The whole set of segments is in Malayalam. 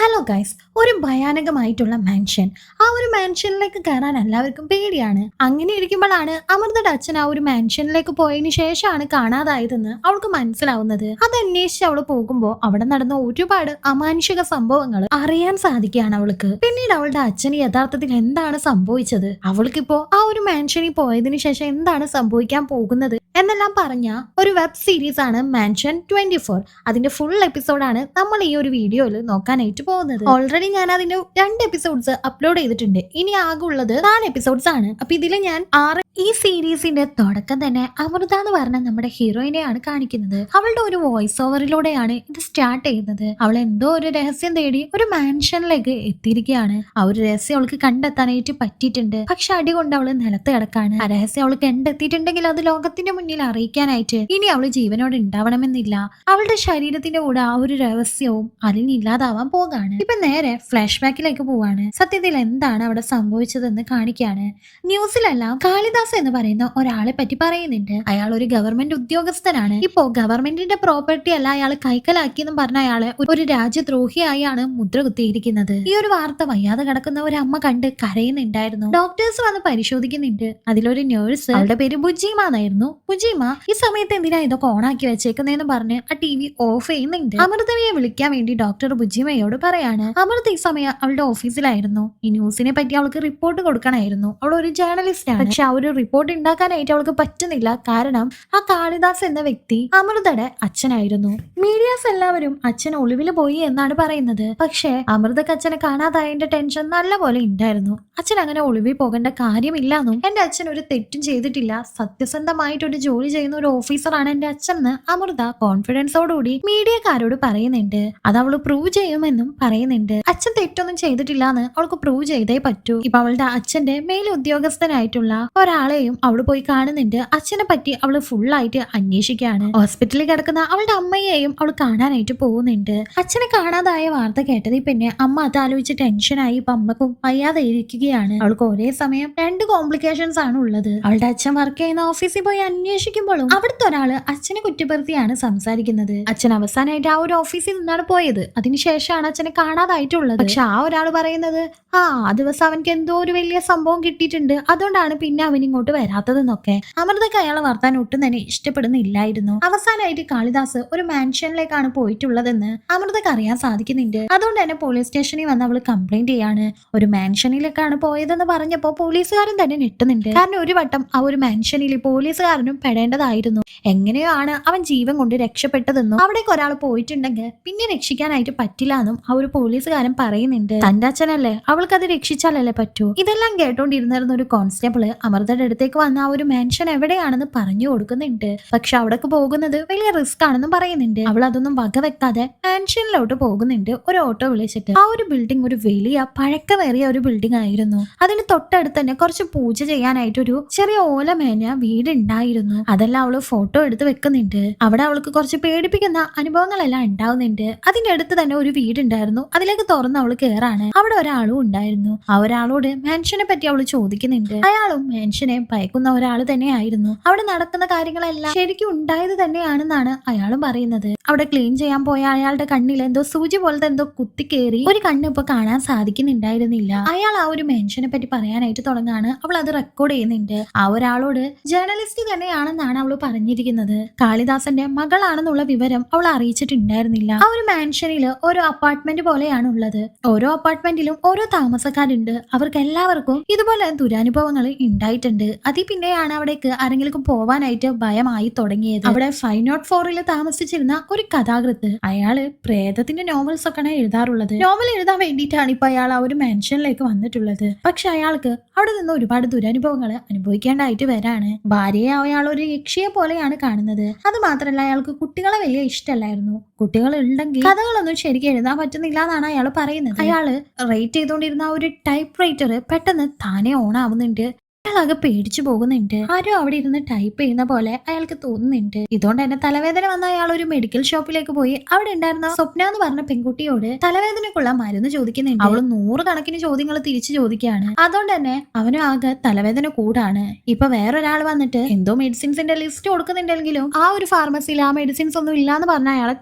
ഹലോ ഗൈസ്, ഒരു ഭയാനകമായിട്ടുള്ള മാൻഷൻ. ആ ഒരു മാൻഷനിലേക്ക് കയറാൻ എല്ലാവർക്കും പേടിയാണ്. അങ്ങനെ ഇരിക്കുമ്പോഴാണ് അമൃതയുടെ അച്ഛൻ ആ ഒരു മാൻഷനിലേക്ക് പോയതിനു ശേഷമാണ് കാണാതായതെന്ന് അവൾക്ക് മനസ്സിലാവുന്നത്. അത് അന്വേഷിച്ച് അവൾ പോകുമ്പോൾ അവിടെ നടന്ന ഒരുപാട് അമാനുഷിക സംഭവങ്ങൾ അറിയാൻ സാധിക്കുകയാണ് അവൾക്ക്. പിന്നീട് അവളുടെ അച്ഛന് യഥാർത്ഥത്തിൽ എന്താണ് സംഭവിച്ചത്, അവൾക്കിപ്പോ ആ ഒരു മാൻഷനിൽ പോയതിനു ശേഷം എന്താണ് സംഭവിക്കാൻ പോകുന്നത് എന്നെല്ലാം പറഞ്ഞ ഒരു വെബ് സീരീസ് ആണ് മാൻഷൻ 24. അതിന്റെ ഫുൾ എപ്പിസോഡാണ് നമ്മൾ ഈ ഒരു വീഡിയോയിൽ നോക്കാനായിട്ട് പോകുന്നത്. ഓൾറെഡി ഞാൻ അതിന്റെ 2 എപ്പിസോഡ്സ് അപ്ലോഡ് ചെയ്തിട്ടുണ്ട്. ഇനി ആകെ ഉള്ളത് 4 എപ്പിസോഡ്സ് ആണ്. അപ്പൊ ഇതിൽ ഞാൻ 6. ഈ സീരീസിന്റെ തുടക്കം തന്നെ അമൃത എന്ന് പറഞ്ഞ നമ്മുടെ ഹീറോയിനെയാണ് കാണിക്കുന്നത്. അവളുടെ ഒരു വോയിസ് ഓവറിലൂടെയാണ് ഇത് സ്റ്റാർട്ട് ചെയ്യുന്നത്. അവൾ എന്തോ ഒരു രഹസ്യം തേടി ഒരു മാൻഷനിലേക്ക് എത്തിയിരിക്കുകയാണ്. ആ ഒരു രഹസ്യം അവൾക്ക് കണ്ടെത്താനായിട്ട് പറ്റിയിട്ടുണ്ട്. പക്ഷെ അടി കൊണ്ട് അവള് നിലത്ത് കിടക്കാണ്. ആ രഹസ്യം അവൾ കണ്ടെത്തിയിട്ടുണ്ടെങ്കിൽ അത് ലോകത്തിന്റെ മുന്നിൽ അറിയിക്കാനായിട്ട് ഇനി അവള് ജീവനോട് ഉണ്ടാവണമെന്നില്ല. അവളുടെ ശരീരത്തിന്റെ കൂടെ ആ ഒരു രഹസ്യവും അലിഞ്ഞില്ലാതാവാൻ പോകാണ്. ഇപ്പൊ നേരെ ഫ്ലാഷ് ബാക്കിലേക്ക് പോവാണ്. സത്യത്തിൽ എന്താണ് അവിടെ സംഭവിച്ചതെന്ന് കാണിക്കാണ്. ന്യൂസിലെല്ലാം കാളിദാസ് എന്ന് പറയുന്ന ഒരാളെ പറ്റി പറയുന്നുണ്ട്. അയാൾ ഒരു ഗവൺമെന്റ് ഉദ്യോഗസ്ഥനാണ്. ഇപ്പോ ഗവൺമെന്റിന്റെ പ്രോപ്പർട്ടി അല്ല അയാൾ കൈക്കലാക്കിയെന്നും പറഞ്ഞ അയാളെ ഒരു രാജ്യദ്രോഹിയായാണ് മുദ്ര കുത്തിയിരിക്കുന്നത്. ഈ ഒരു വാർത്ത വയ്യാതെ കിടക്കുന്ന ഒരു അമ്മ കണ്ട് കരയുന്നുണ്ടായിരുന്നു. ഡോക്ടേഴ്സ് വന്ന് പരിശോധിക്കുന്നുണ്ട്. അതിലൊരു നേഴ്സ്, അവളുടെ പേര് ബുജീമ എന്നായിരുന്നു. ബുജീമ ഈ സമയത്ത് എന്തിനാ ഇതൊക്കെ ഓണാക്കി വെച്ചേക്കുന്നതെന്ന് പറഞ്ഞ് ആ TV ഓഫ് ചെയ്യുന്നുണ്ട്. അമൃതയെ വിളിക്കാൻ വേണ്ടി ഡോക്ടർ ബുജീമയോട് പറയാണ്. അമൃത ഈ സമയം അവളുടെ ഓഫീസിലായിരുന്നു. ഈ ന്യൂസിനെ പറ്റി അവൾക്ക് റിപ്പോർട്ട് കൊടുക്കണമായിരുന്നു. അവൾ ഒരു ജേർണലിസ്റ്റ് ആണ്. പക്ഷെ ആ ഒരു റിപ്പോർട്ട് ഉണ്ടാക്കാനായിട്ട് അവൾക്ക് പറ്റുന്നില്ല. കാരണം ആ കാളിദാസ് എന്ന വ്യക്തി അമൃതയുടെ അച്ഛനായിരുന്നു. മീഡിയാസ് എല്ലാവരും അച്ഛൻ ഒളിവിൽ പോയി എന്നാണ് പറയുന്നത്. പക്ഷെ അമൃതക്ക് അച്ഛനെ കാണാതായതിന്റെ ടെൻഷൻ നല്ലപോലെ ഉണ്ടായിരുന്നു. അച്ഛൻ അങ്ങനെ ഒളിവിൽ പോകേണ്ട കാര്യമില്ലെന്നും എന്റെ അച്ഛൻ ഒരു തെറ്റും ചെയ്തിട്ടില്ല, സത്യസന്ധമായിട്ടൊരു ജോലി ചെയ്യുന്ന ഒരു ഓഫീസറാണ് എന്റെ അച്ഛൻ എന്ന് അമൃത കോൺഫിഡൻസോടുകൂടി മീഡിയക്കാരോട് പറയുന്നുണ്ട്. അത് അവള് പ്രൂവ് ചെയ്യുമെന്നും പറയുന്നുണ്ട്. അച്ഛൻ തെറ്റൊന്നും ചെയ്തിട്ടില്ല എന്ന് അവൾക്ക് പ്രൂവ് ചെയ്തേ പറ്റൂ. ഇപ്പൊ അവളുടെ അച്ഛന്റെ മേലുദ്യോഗസ്ഥനായിട്ടുള്ള ഒരാളെയും അവള് പോയി കാണുന്നുണ്ട്. അച്ഛനെ പറ്റി അവള് ഫുള്ളായിട്ട് അന്വേഷിക്കുകയാണ്. ഹോസ്പിറ്റലിൽ കിടക്കുന്ന അവളുടെ അമ്മയെയും അവൾ കാണാനായിട്ട് പോകുന്നുണ്ട്. അച്ഛനെ കാണാതായ വാർത്ത കേട്ടതിൽ പിന്നെ അമ്മ അത് ആലോചിച്ച് ടെൻഷനായി. ഇപ്പൊ അമ്മക്കും വയ്യാതെ ഇരിക്കുകയാണ്. അവൾക്ക് ഒരേ സമയം 2 കോംപ്ലിക്കേഷൻസ് ആണ് ഉള്ളത്. അവളുടെ അച്ഛൻ വർക്ക് ചെയ്യുന്ന ഓഫീസിൽ പോയി അന്വേഷിക്കുമ്പോഴും അവിടുത്തെ ഒരാള് അച്ഛനെ കുറ്റപ്പെടുത്തിയാണ് സംസാരിക്കുന്നത്. അച്ഛൻ അവസാനമായിട്ട് ആ ഒരു ഓഫീസിൽ നിന്നാണ് പോയത്. അതിനുശേഷമാണ് അച്ഛനെ കാണാതായിട്ടുള്ളത്. പക്ഷെ ആ ഒരാൾ പറയുന്നത് ആ ദിവസം അവനക്ക് എന്തോ ഒരു വലിയ സംഭവം കിട്ടിയിട്ടുണ്ട്, അതുകൊണ്ടാണ് പിന്നെ അവൻ ഇങ്ങോട്ട് വരാത്തതെന്നൊക്കെ. അമൃതക്ക് അയാളെ വർത്താൻ ഒട്ടും തന്നെ ഇഷ്ടപ്പെടുന്നില്ലായിരുന്നു. അവസാനമായിട്ട് കാളിദാസ് ഒരു മാൻഷനിലേക്കാണ് പോയിട്ടുള്ളതെന്ന് അമൃതക്ക് അറിയാൻ സാധിക്കുന്നുണ്ട്. അതുകൊണ്ട് തന്നെ പോലീസ് സ്റ്റേഷനിൽ വന്ന് അവള് കംപ്ലൈന്റ് ചെയ്യാണ്. ഒരു മാൻഷനിലേക്കാണ് പോയതെന്ന് പറഞ്ഞപ്പോ പോലീസുകാരൻ തന്നെ ഞെട്ടുന്നുണ്ട്. കാരണം ഒരു വട്ടം ആ ഒരു മാൻഷനിൽ പോലീസുകാരനും പെടേണ്ടതായിരുന്നു. എങ്ങനെയോ ആണ് അവൻ ജീവൻ കൊണ്ട് രക്ഷപ്പെട്ടതെന്നും അവിടേക്ക് ഒരാൾ പോയിട്ടുണ്ടെങ്കിൽ പിന്നെ രക്ഷിക്കാനായിട്ട് പറ്റില്ല എന്നും ആ ഒരു പോലീസുകാരൻ പറയുന്നുണ്ട്. തന്റെ അച്ഛനല്ലേ, അവൾക്കത് രക്ഷിച്ചാലല്ലേ പറ്റൂ. ഇതെല്ലാം കേട്ടോണ്ടിരുന്നിരുന്ന ഒരു കോൺസ്റ്റബിള് അമൃതയുടെ അടുത്തേക്ക് വന്ന ആ ഒരു മാൻഷൻ എവിടെയാണെന്ന് പറഞ്ഞു കൊടുക്കുന്നുണ്ട്. പക്ഷെ അവിടേക്ക് പോകുന്നത് വലിയ റിസ്ക് ആണെന്നും പറയുന്നുണ്ട്. അവൾ അതൊന്നും വകവെക്കാതെ മാൻഷനിലോട്ട് പോകുന്നുണ്ട് ഒരു ഓട്ടോ വിളിച്ചിട്ട്. ആ ഒരു ബിൽഡിംഗ് ഒരു വലിയ പഴക്കമേറിയ ഒരു ബിൽഡിംഗ് ആയിരുന്നു. അതിന് തൊട്ടടുത്ത് തന്നെ കുറച്ച് പൂജ ചെയ്യാനായിട്ട് ഒരു ചെറിയ ഓലമേഞ്ഞ വീട് ഉണ്ടായിരുന്നു. അതെല്ലാം അവള് ഫോട്ടോ എടുത്ത് വെക്കുന്നുണ്ട്. അവിടെ അവൾക്ക് കുറച്ച് പേടിപ്പിക്കുന്ന അനുഭവങ്ങളെല്ലാം ഉണ്ടാവുന്നുണ്ട്. അതിന്റെ അടുത്ത് തന്നെ ഒരു വീടുണ്ടായിരുന്നു. അതിലേക്ക് തുറന്ന് അവള് കേറാണ്. അവിടെ ഒരാളും ഉണ്ടായിരുന്നു. ആ ഒരാളോട് മാൻഷനെ പറ്റി അവള് ചോദിക്കുന്നുണ്ട്. അയാളും മാൻഷനെ ഭയക്കുന്ന ഒരാൾ തന്നെയായിരുന്നു. അവിടെ നടക്കുന്ന കാര്യങ്ങളെല്ലാം ശരിക്കും ഉണ്ടായത് തന്നെയാണെന്നാണ് അയാളും പറയുന്നത്. അവിടെ ക്ലീൻ ചെയ്യാൻ പോയ അയാളുടെ കണ്ണിൽ എന്തോ സൂചി പോലത്തെ എന്തോ കുത്തിക്കേറി ഒരു കണ്ണ് ഇപ്പൊ കാണാൻ സാധിക്കുന്നുണ്ടായിരുന്നില്ല. അയാൾ ആ ഒരു മാൻഷനെ പറ്റി പറയാനായിട്ട് തുടങ്ങാണ്. അവൾ അത് റെക്കോർഡ് ചെയ്യുന്നുണ്ട്. ആ ഒരാളോട് ജേർണലിസ്റ്റ് തന്നെയാണെന്നാണ് അവള് പറഞ്ഞിരിക്കുന്നത്. കാളിദാസന്റെ മകളാണെന്നുള്ള വിവരം അവൾ അറിയിച്ചിട്ടുണ്ടായിരുന്നില്ല. ആ ഒരു മാൻഷനില് ഓരോ അപ്പാർട്ട്മെന്റ് പോലെയാണ് ഉള്ളത്. ഓരോ അപ്പാർട്ട്മെന്റിലും ഓരോ താമസക്കാരുണ്ട്. അവർക്ക് എല്ലാവർക്കും ഇതുപോലെ ദുരനുഭവങ്ങൾ ഉണ്ടായിട്ടുണ്ട്. അതിൽ പിന്നെയാണ് അവിടേക്ക് ആരെങ്കിലും പോവാനായിട്ട് ഭയമായി തുടങ്ങിയത്. അവിടെ 504 താമസിച്ചിരുന്ന ഒരു കഥാകൃത്ത്, അയാള് പ്രേതത്തിന്റെ നോവൽസ് ഒക്കെയാണ് എഴുതാറുള്ളത്. നോവൽ എഴുതാൻ വേണ്ടിയിട്ടാണ് ഇപ്പൊ അയാൾ ആ ഒരു മാൻഷനിലേക്ക് വന്നിട്ടുള്ളത്. പക്ഷെ അയാൾക്ക് അവിടെ നിന്ന് ഒരുപാട് ദുരനുഭവങ്ങൾ അനുഭവിക്കേണ്ടായിട്ട് വരാണ്. ഭാര്യയെ അയാൾ ഒരു യക്ഷിയെ പോലെയാണ് കാണുന്നത്. അത് മാത്രമല്ല അയാൾക്ക് കുട്ടികളെ വലിയ ഇഷ്ടമല്ലായിരുന്നു. കുട്ടികൾ ഉണ്ടെങ്കിൽ കഥകളൊന്നും ശരിക്കും എഴുതാൻ പറ്റുന്നില്ല എന്നാണ് അയാൾ പറയുന്നത്. അയാള് റൈറ്റ് ചെയ്തുകൊണ്ടിരുന്ന ഒരു ടൈപ്പ് റൈറ്റർ പെട്ടെന്ന് താനെ ഓൺ ആവുന്നുണ്ട്. അയാളാകെ പേടിച്ചു പോകുന്നുണ്ട്. ആരോ അവിടെ ഇരുന്ന് ടൈപ്പ് ചെയ്യുന്ന പോലെ അയാൾക്ക് തോന്നുന്നുണ്ട്. ഇതുകൊണ്ട് തന്നെ തലവേദന വന്ന അയാൾ ഒരു മെഡിക്കൽ ഷോപ്പിലേക്ക് പോയി അവിടെ ഉണ്ടായിരുന്ന സ്വപ്ന എന്ന് പറഞ്ഞ പെൺകുട്ടിയോട് തലവേദനക്കുള്ള മരുന്ന് ചോദിക്കുന്നുണ്ട്. അവള് 100 കണക്കിന് ചോദ്യങ്ങൾ തിരിച്ചു ചോദിക്കുകയാണ്. അതുകൊണ്ട് തന്നെ അവനും ആകെ തലവേദന കൂടാണ്. ഇപ്പൊ വേറൊരാൾ വന്നിട്ട് എന്തോ മെഡിസിൻസിന്റെ ലിസ്റ്റ് കൊടുക്കുന്നുണ്ടെങ്കിലും ആ ഒരു ഫാർമസിയിൽ ആ മെഡിസിൻസ് ഒന്നും ഇല്ലാന്ന് പറഞ്ഞ അയാളെ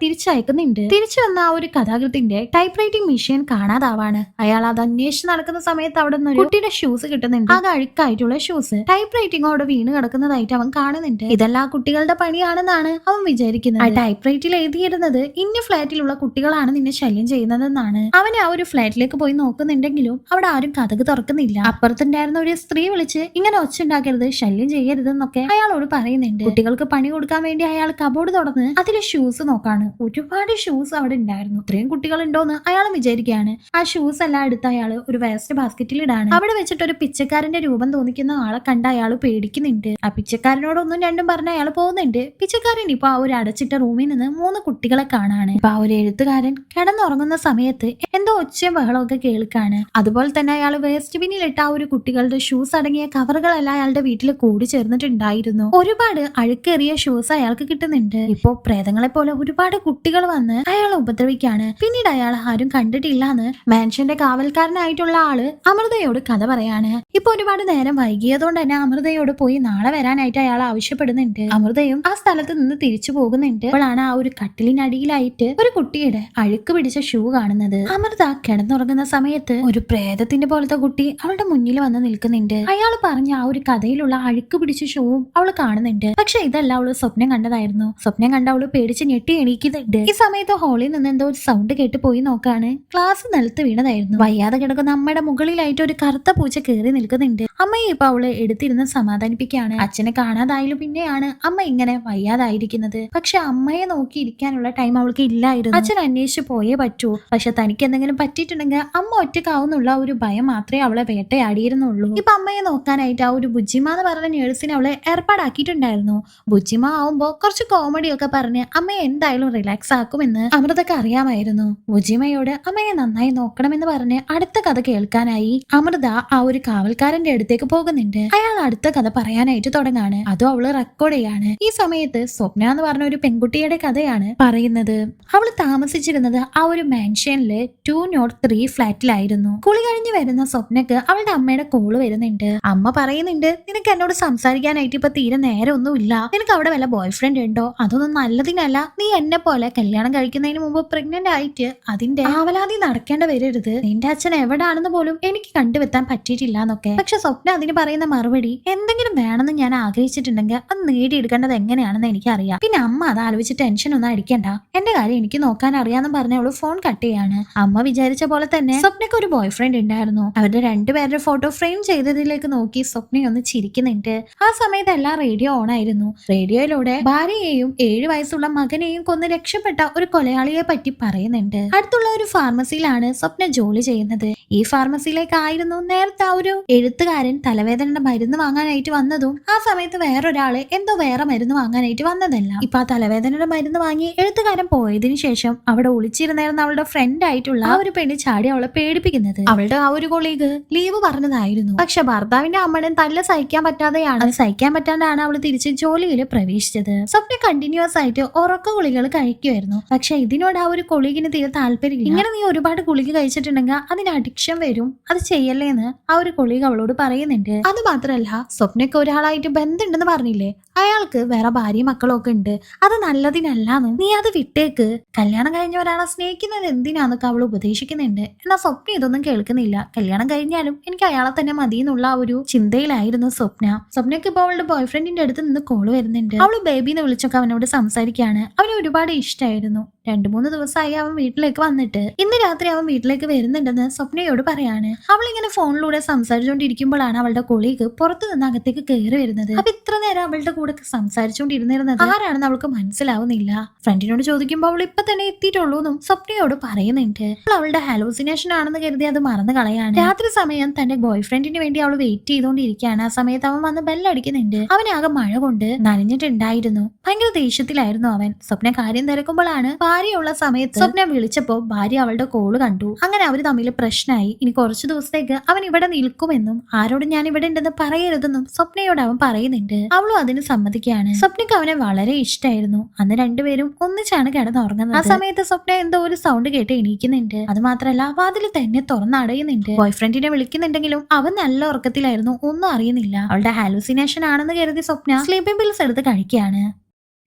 തിരിച്ചയക്കുന്നുണ്ട്. തിരിച്ചു വന്ന ആ ഒരു കഥാകൃത്തിന്റെ ടൈപ്പ് റൈറ്റിംഗ് മെഷീൻ കാണാതാവാണ്. അയാൾ അത് അന്വേഷിച്ച് നടക്കുന്ന സമയത്ത് അവിടെ നിന്ന് കുട്ടിയുടെ ഷൂസ് കിട്ടുന്നുണ്ട്. അത് അഴുക്കായിട്ടുള്ള ഷൂസ് ടൈപ്പ് റൈറ്റിംഗ് അവിടെ വീണ് കിടക്കുന്നതായിട്ട് അവൻ കാണുന്നുണ്ട്. ഇതെല്ലാം കുട്ടികളുടെ പണിയാണെന്നാണ് അവൻ വിചാരിക്കുന്നത്. ആ ടൈപ്പ് റൈറ്റിൽ എഴുതിയിരുന്നത് ഇന്ന ഫ്ലാറ്റിലുള്ള കുട്ടികളാണ് നിന്നെ ശല്യം ചെയ്യുന്നതെന്നാണ്. അവന് ആ ഒരു ഫ്ലാറ്റിലേക്ക് പോയി നോക്കുന്നുണ്ടെങ്കിലും അവിടെ ആരും കഥക് തുറക്കുന്നില്ല. അപ്പുറത്തുണ്ടായിരുന്ന ഒരു സ്ത്രീ വിളിച്ച് ഇങ്ങനെ ഒച്ച ഉണ്ടാക്കരുത്, ശല്യം ചെയ്യരുതെന്നൊക്കെ അയാളോട് പറയുന്നുണ്ട്. കുട്ടികൾക്ക് പണി കൊടുക്കാൻ വേണ്ടി അയാൾ കബോർഡ് തുറന്ന് അതിലെ ഷൂസ് നോക്കാണ്. ഒരുപാട് ഷൂസ് അവിടെ ഉണ്ടായിരുന്നു. ഇത്രയും കുട്ടികൾ ഉണ്ടോന്ന് അയാൾ വിചാരിക്കുകയാണ്. ആ ഷൂസ് എല്ലാം എടുത്ത് അയാൾ ഒരു വേസ്റ്റ് ബാസ്ക്കറ്റിൽ ഇടാണ്. അവിടെ വെച്ചിട്ട് ഒരു പിച്ചക്കാരന്റെ രൂപം തോന്നിക്കുന്ന ആളെ കണ്ട അയാൾ പേടിക്കുന്നുണ്ട്. ആ പിച്ചക്കാരനോട് ഒന്നും രണ്ടും പറഞ്ഞ അയാൾ പോകുന്നുണ്ട്. പിച്ചക്കാരൻ ഇപ്പൊ ആ ഒരു അടച്ചിട്ട റൂമിൽ നിന്ന് 3 കുട്ടികളെ കാണാണ്. ഇപ്പൊ ആ ഒരു എഴുത്തുകാരൻ കിടന്നുറങ്ങുന്ന സമയത്ത് എന്തോ ഒച്ചയും ബഹളമൊക്കെ കേൾക്കാണ്. അതുപോലെ തന്നെ അയാൾ വേസ്റ്റ് ബിന്നിലിട്ട ആ ഒരു കുട്ടികളുടെ ഷൂസ് അടങ്ങിയ കവറുകളെല്ലാം അയാളുടെ വീട്ടിൽ കൂടി ചേർന്നിട്ടുണ്ടായിരുന്നു. ഒരുപാട് അഴുക്കേറിയ ഷൂസ് അയാൾക്ക് കിട്ടുന്നുണ്ട്. ഇപ്പോ പ്രേതങ്ങളെ പോലെ ഒരുപാട് കുട്ടികൾ വന്ന് അയാളെ ഉപദ്രവിക്കാണ്. പിന്നീട് അയാൾ ആരും കണ്ടിട്ടില്ലാന്ന് മാൻഷന്റെ കാവൽക്കാരനായിട്ടുള്ള ആള് അമൃതയോട് കഥ പറയാണ്. ഇപ്പൊ ഒരുപാട് നേരം വൈകിയതുകൊണ്ട് തന്നെ അമൃതയോട് പോയി നാളെ വരാനായിട്ട് അയാൾ ആവശ്യപ്പെടുന്നുണ്ട്. അമൃതയും ആ സ്ഥലത്ത് നിന്ന് തിരിച്ചു പോകുന്നുണ്ട്. അപ്പോഴാണ് ആ ഒരു കട്ടിലിനടിയിലായിട്ട് ഒരു കുട്ടിയുടെ അഴുക്ക് പിടിച്ച ഷൂ കാണുന്നത്. അമൃത കിടന്നുറങ്ങുന്ന സമയത്ത് ഒരു പ്രേതത്തിന്റെ പോലത്തെ കുട്ടി അവളുടെ മുന്നിൽ വന്ന് നിൽക്കുന്നുണ്ട്. അയാൾ പറഞ്ഞ ആ ഒരു കഥയിലുള്ള അഴുക്ക് പിടിച്ച ഷൂവും അവൾ കാണുന്നുണ്ട്. പക്ഷെ ഇതല്ല അവള് സ്വപ്നം കണ്ടതായിരുന്നു. സ്വപ്നം കണ്ട അവള് പേടിച്ച് ഞെട്ടി എണീക്കുന്നുണ്ട്. ഈ സമയത്ത് ഹോളിൽ നിന്ന് എന്തോ ഒരു സൗണ്ട് കേട്ട് പോയി നോക്കാണ്. ക്ലാസ് നിലത്ത് വീണതായിരുന്നു. വയ്യാതെ കിടക്കുന്ന അമ്മയുടെ മുകളിലായിട്ട് ഒരു കറുത്ത പൂച്ച കയറി നിൽക്കുന്നുണ്ട്. അമ്മയെ ഇപ്പൊ അവള് എടുത്തിരുന്ന് സമാധാനിപ്പിക്കുകയാണ്. അച്ഛനെ കാണാതായാലും പിന്നെയാണ് അമ്മ ഇങ്ങനെ വയ്യാതായിരിക്കുന്നത്. പക്ഷെ അമ്മയെ നോക്കിയിരിക്കാനുള്ള ടൈം അവൾക്ക് ഇല്ലായിരുന്നു. അച്ഛൻ അന്വേഷിച്ച് പോയേ പറ്റൂ. പക്ഷെ തനിക്ക് എന്തെങ്കിലും പറ്റിയിട്ടുണ്ടെങ്കിൽ അമ്മ ഒറ്റക്കാവുന്നുള്ള ഒരു ഭയം മാത്രമേ അവളെ വേട്ടയാടിയിരുന്നുള്ളൂ. ഇപ്പൊ അമ്മയെ നോക്കാനായിട്ട് ആ ഒരു ബുജ്ജിമ എന്ന് പറഞ്ഞ നേഴ്സിനെ അവളെ ഏർപ്പാടാക്കിയിട്ടുണ്ടായിരുന്നു. ബുജ്ജിമ ആവുമ്പോ കുറച്ച് കോമഡി ഒക്കെ പറഞ്ഞ് അമ്മയെ എന്തായാലും റിലാക്സ് ആക്കുമെന്ന് അമൃതക്ക് അറിയാമായിരുന്നു. ബുജ്ജിമയോട് അമ്മയെ നന്നായി നോക്കണമെന്ന് പറഞ്ഞ് അടുത്ത കഥ കേൾക്കാനായി അമൃത ആ ഒരു കാവൽക്കാരന്റെ അടുത്തേക്ക് പോകുന്നുണ്ട്. അയാൾ അടുത്ത കഥ പറയാനായിട്ട് തുടങ്ങാണ്. അതും അവള് റെക്കോർഡ് ചെയ്യാണ്. ഈ സമയത്ത് സ്വപ്ന എന്ന് പറഞ്ഞ ഒരു പെൺകുട്ടിയുടെ കഥയാണ് പറയുന്നത്. അവള് താമസിച്ചിരുന്നത് ആ ഒരു മാൻഷനില് 203 ഫ്ലാറ്റിലായിരുന്നു. കുളി കഴിഞ്ഞ് വരുന്ന സ്വപ്നക്ക് അവളുടെ അമ്മയുടെ കോള് വരുന്നുണ്ട്. അമ്മ പറയുന്നുണ്ട്, നിനക്ക് എന്നോട് സംസാരിക്കാനായിട്ട് ഇപ്പൊ തീരെ നേരമൊന്നുമില്ല. നിനക്ക് അവിടെ വല്ല ബോയ് ഫ്രണ്ട് ഉണ്ടോ? അതൊന്നും നല്ലതിനല്ല. നീ എന്നെ പോലെ കല്യാണം കഴിക്കുന്നതിന് മുമ്പ് പ്രഗ്നന്റ് ആയിട്ട് അതിന്റെ ആവലാതി നടക്കേണ്ട വരരുത്. നിന്റെ അച്ഛൻ എവിടാണെന്ന് പോലും എനിക്ക് കണ്ടുവെത്താൻ പറ്റിയിട്ടില്ല എന്നൊക്കെ. പക്ഷെ സ്വപ്ന അതിന് പറയുന്ന മറുപടി, എന്തെങ്കിലും വേണമെന്ന് ഞാൻ ആഗ്രഹിച്ചിട്ടുണ്ടെങ്കിൽ അത് നേടിയെടുക്കേണ്ടത് എങ്ങനെയാണെന്ന് എനിക്കറിയാം. പിന്നെ അമ്മ അത് ആലോചിച്ച് ടെൻഷൻ ഒന്നും അടിക്കണ്ട. എന്റെ കാര്യം എനിക്ക് നോക്കാൻ അറിയാന്ന് പറഞ്ഞ അവള് ഫോൺ കട്ട് ചെയ്യാണ്. അമ്മ വിചാരിച്ച പോലെ തന്നെ സ്വപ്നക്ക് ഒരു ബോയ് ഫ്രണ്ട് ഉണ്ടായിരുന്നു. അവരുടെ രണ്ടുപേരുടെ ഫോട്ടോ ഫ്രെയിം ചെയ്തതിലേക്ക് നോക്കി സ്വപ്നയൊന്ന് ചിരിക്കുന്നുണ്ട്. ആ സമയത്ത് എല്ലാം റേഡിയോ ഓൺ ആയിരുന്നു. റേഡിയോയിലൂടെ ഭാര്യയെയും 7 വയസ്സുള്ള മകനെയും കൊന്ന് രക്ഷപ്പെട്ട ഒരു കൊലയാളിയെ പറ്റി പറയുന്നുണ്ട്. അടുത്തുള്ള ഒരു ഫാർമസിയിലാണ് സ്വപ്ന ജോലി ചെയ്യുന്നത്. ഈ ഫാർമസിയിലേക്കായിരുന്നു നേരത്തെ ആ ഒരു എഴുത്തുകാരൻ തലവേദനയുടെ മരുന്ന് വാങ്ങാനായിട്ട് വന്നതും ആ സമയത്ത് വേറൊരാള് എന്തോ വേറെ മരുന്ന് വാങ്ങാനായിട്ട് വന്നതല്ല. ഇപ്പൊ ആ തലവേദനയുടെ മരുന്ന് വാങ്ങി എഴുത്തുകാരൻ പോയതിനു ശേഷം അവിടെ ഒളിച്ചിരുന്നായിരുന്ന അവളുടെ ഫ്രണ്ട് ആയിട്ടുള്ള ആ ഒരു പെണ്ണ് ചാടി അവളെ പേടിപ്പിക്കുന്നത്. അവളുടെ ആ ഒരു കൊളീഗ് ലീവ് പറഞ്ഞതായിരുന്നു. പക്ഷെ ഭർത്താവിന്റെ അമ്മയുടെ തല്ല സഹിക്കാൻ പറ്റാതെയാണ്. അത് സഹിക്കാൻ പറ്റാണ്ടാണ് അവള് തിരിച്ച് ജോലിയിൽ പ്രവേശിച്ചത്. സ്വപ്ന കണ്ടിന്യൂസ് ആയിട്ട് ഉറക്ക ഗുളികൾ കഴിക്കുമായിരുന്നു. പക്ഷെ ഇതിനോട് ആ ഒരു കൊളീഗിന് തീരെ താല്പര്യമില്ല. ഇങ്ങനെ നീ ഒരുപാട് ഗുളിക കഴിച്ചിട്ടുണ്ടെങ്കിൽ അതിന് അഡിക്ഷൻ വരും, അത് ചെയ്യല്ലേ എന്ന് ആ ഒരു കൊളീഗ് അവളോട് പറയുന്നുണ്ട്. അത് മാത്രല്ല സ്വപ്നക്ക് ഒരാളായിട്ട് ബന്ധമുണ്ടെന്ന് പറഞ്ഞില്ലേ, അയാൾക്ക് വേറെ ഭാര്യയും മക്കളും ഒക്കെ ഉണ്ട്. അത് നല്ലതിനല്ലാന്ന്, നീ അത് വിട്ടേക്ക്. കല്യാണം കഴിഞ്ഞ ഒരാളെ സ്നേഹിക്കുന്നത് എന്തിനാന്നൊക്കെ അവൾ ഉപദേശിക്കുന്നുണ്ട്. എന്നാൽ സ്വപ്ന ഇതൊന്നും കേൾക്കുന്നില്ല. കല്യാണം കഴിഞ്ഞാലും എനിക്ക് അയാളെ തന്നെ മതി എന്നുള്ള ഒരു ചിന്തയിലായിരുന്നു സ്വപ്ന. സ്വപ്നക്ക് ഇപ്പോൾ അവളുടെ ബോയ് ഫ്രണ്ടിന്റെ അടുത്ത് നിന്ന് കോള് വരുന്നുണ്ട്. അവള് ബേബിന്ന് വിളിച്ചൊക്കെ അവനോട് സംസാരിക്കുകയാണ്. അവന് ഒരുപാട് ഇഷ്ടമായിരുന്നു. 2-3 ദിവസമായി അവൻ വീട്ടിലേക്ക് വന്നിട്ട് ഇന്ന് രാത്രി അവൻ വീട്ടിലേക്ക് വരുന്നുണ്ടെന്ന് സ്വപ്നയോട് പറയാണ്. അവളിങ്ങനെ ഫോണിലൂടെ സംസാരിച്ചുകൊണ്ടിരിക്കുമ്പോഴാണ് അവളുടെ കൊളീഗ് പുറത്തു നിന്ന് അകത്തേക്ക് കയറി വരുന്നത്. അപ്പൊ ഇത്ര നേരം അവളുടെ കൂടെ കൂടെ സംസാരിച്ചുകൊണ്ടിരുന്നിരുന്നത് ആരാണെന്ന് അവൾക്ക് മനസ്സിലാവുന്നില്ല. ഫ്രണ്ടിനോട് ചോദിക്കുമ്പോൾ അവൾ ഇപ്പൊ തന്നെ എത്തിയിട്ടുള്ളൂ എന്നും സ്വപ്നയോട് പറയുന്നുണ്ട്. അവളുടെ ഹാലൂസിനേഷൻ ആണെന്ന് കരുതി അത് മറന്നു കളയാണ്. രാത്രി സമയം തന്റെ ബോയ് ഫ്രണ്ടിന് വേണ്ടി അവൾ വെയിറ്റ് ചെയ്തുകൊണ്ടിരിക്കുകയാണ്. ആ സമയത്ത് അവൻ വന്ന് ബെല്ലടിക്കുന്നുണ്ട്. അവനാകെ മഴ കൊണ്ട് നനഞ്ഞിട്ടുണ്ടായിരുന്നു. ഭയങ്കര ദേഷ്യത്തിലായിരുന്നു അവൻ. സ്വപ്ന കാര്യം തിരക്കുമ്പോഴാണ് ഭാര്യയുള്ള സമയത്ത് സ്വപ്ന വിളിച്ചപ്പോ ഭാര്യ അവളുടെ കോള് കണ്ടു. അങ്ങനെ അവര് തമ്മിൽ പ്രശ്നമായി. ഇനി കുറച്ചു ദിവസത്തേക്ക് അവൻ ഇവിടെ നിൽക്കുമെന്നും ആരോടും ഞാൻ ഇവിടെ ഉണ്ടെന്ന് പറയരുതെന്നും സ്വപ്നയോട് അവൻ പറയുന്നുണ്ട്. അവളും അതിന് സമ്മതിക്കുകയാണ്. സ്വപ്നയ്ക്ക് അവനെ വളരെ ഇഷ്ടമായിരുന്നു. അന്ന് രണ്ടുപേരും ഒന്നിച്ചാണ് കിടന്നുറങ്ങുന്നത്. ആ സമയത്ത് സ്വപ്ന എന്തോ ഒരു സൗണ്ട് കേട്ട് എണീക്കുന്നുണ്ട്. അത് മാത്രല്ല വാതിൽ തന്നെ തുറന്നടയുന്നുണ്ട്. ബോയ് ഫ്രണ്ടിനെ വിളിക്കുന്നുണ്ടെങ്കിലും അവൻ നല്ല ഉറക്കത്തിലായിരുന്നു. ഒന്നും അറിയുന്നില്ല. അവളുടെ ഹാലൂസിനേഷൻ ആണെന്ന് കരുതി സ്വപ്ന സ്ലീപ്പിംഗ് പിൽസ് എടുത്ത് കഴിക്കുകയാണ്.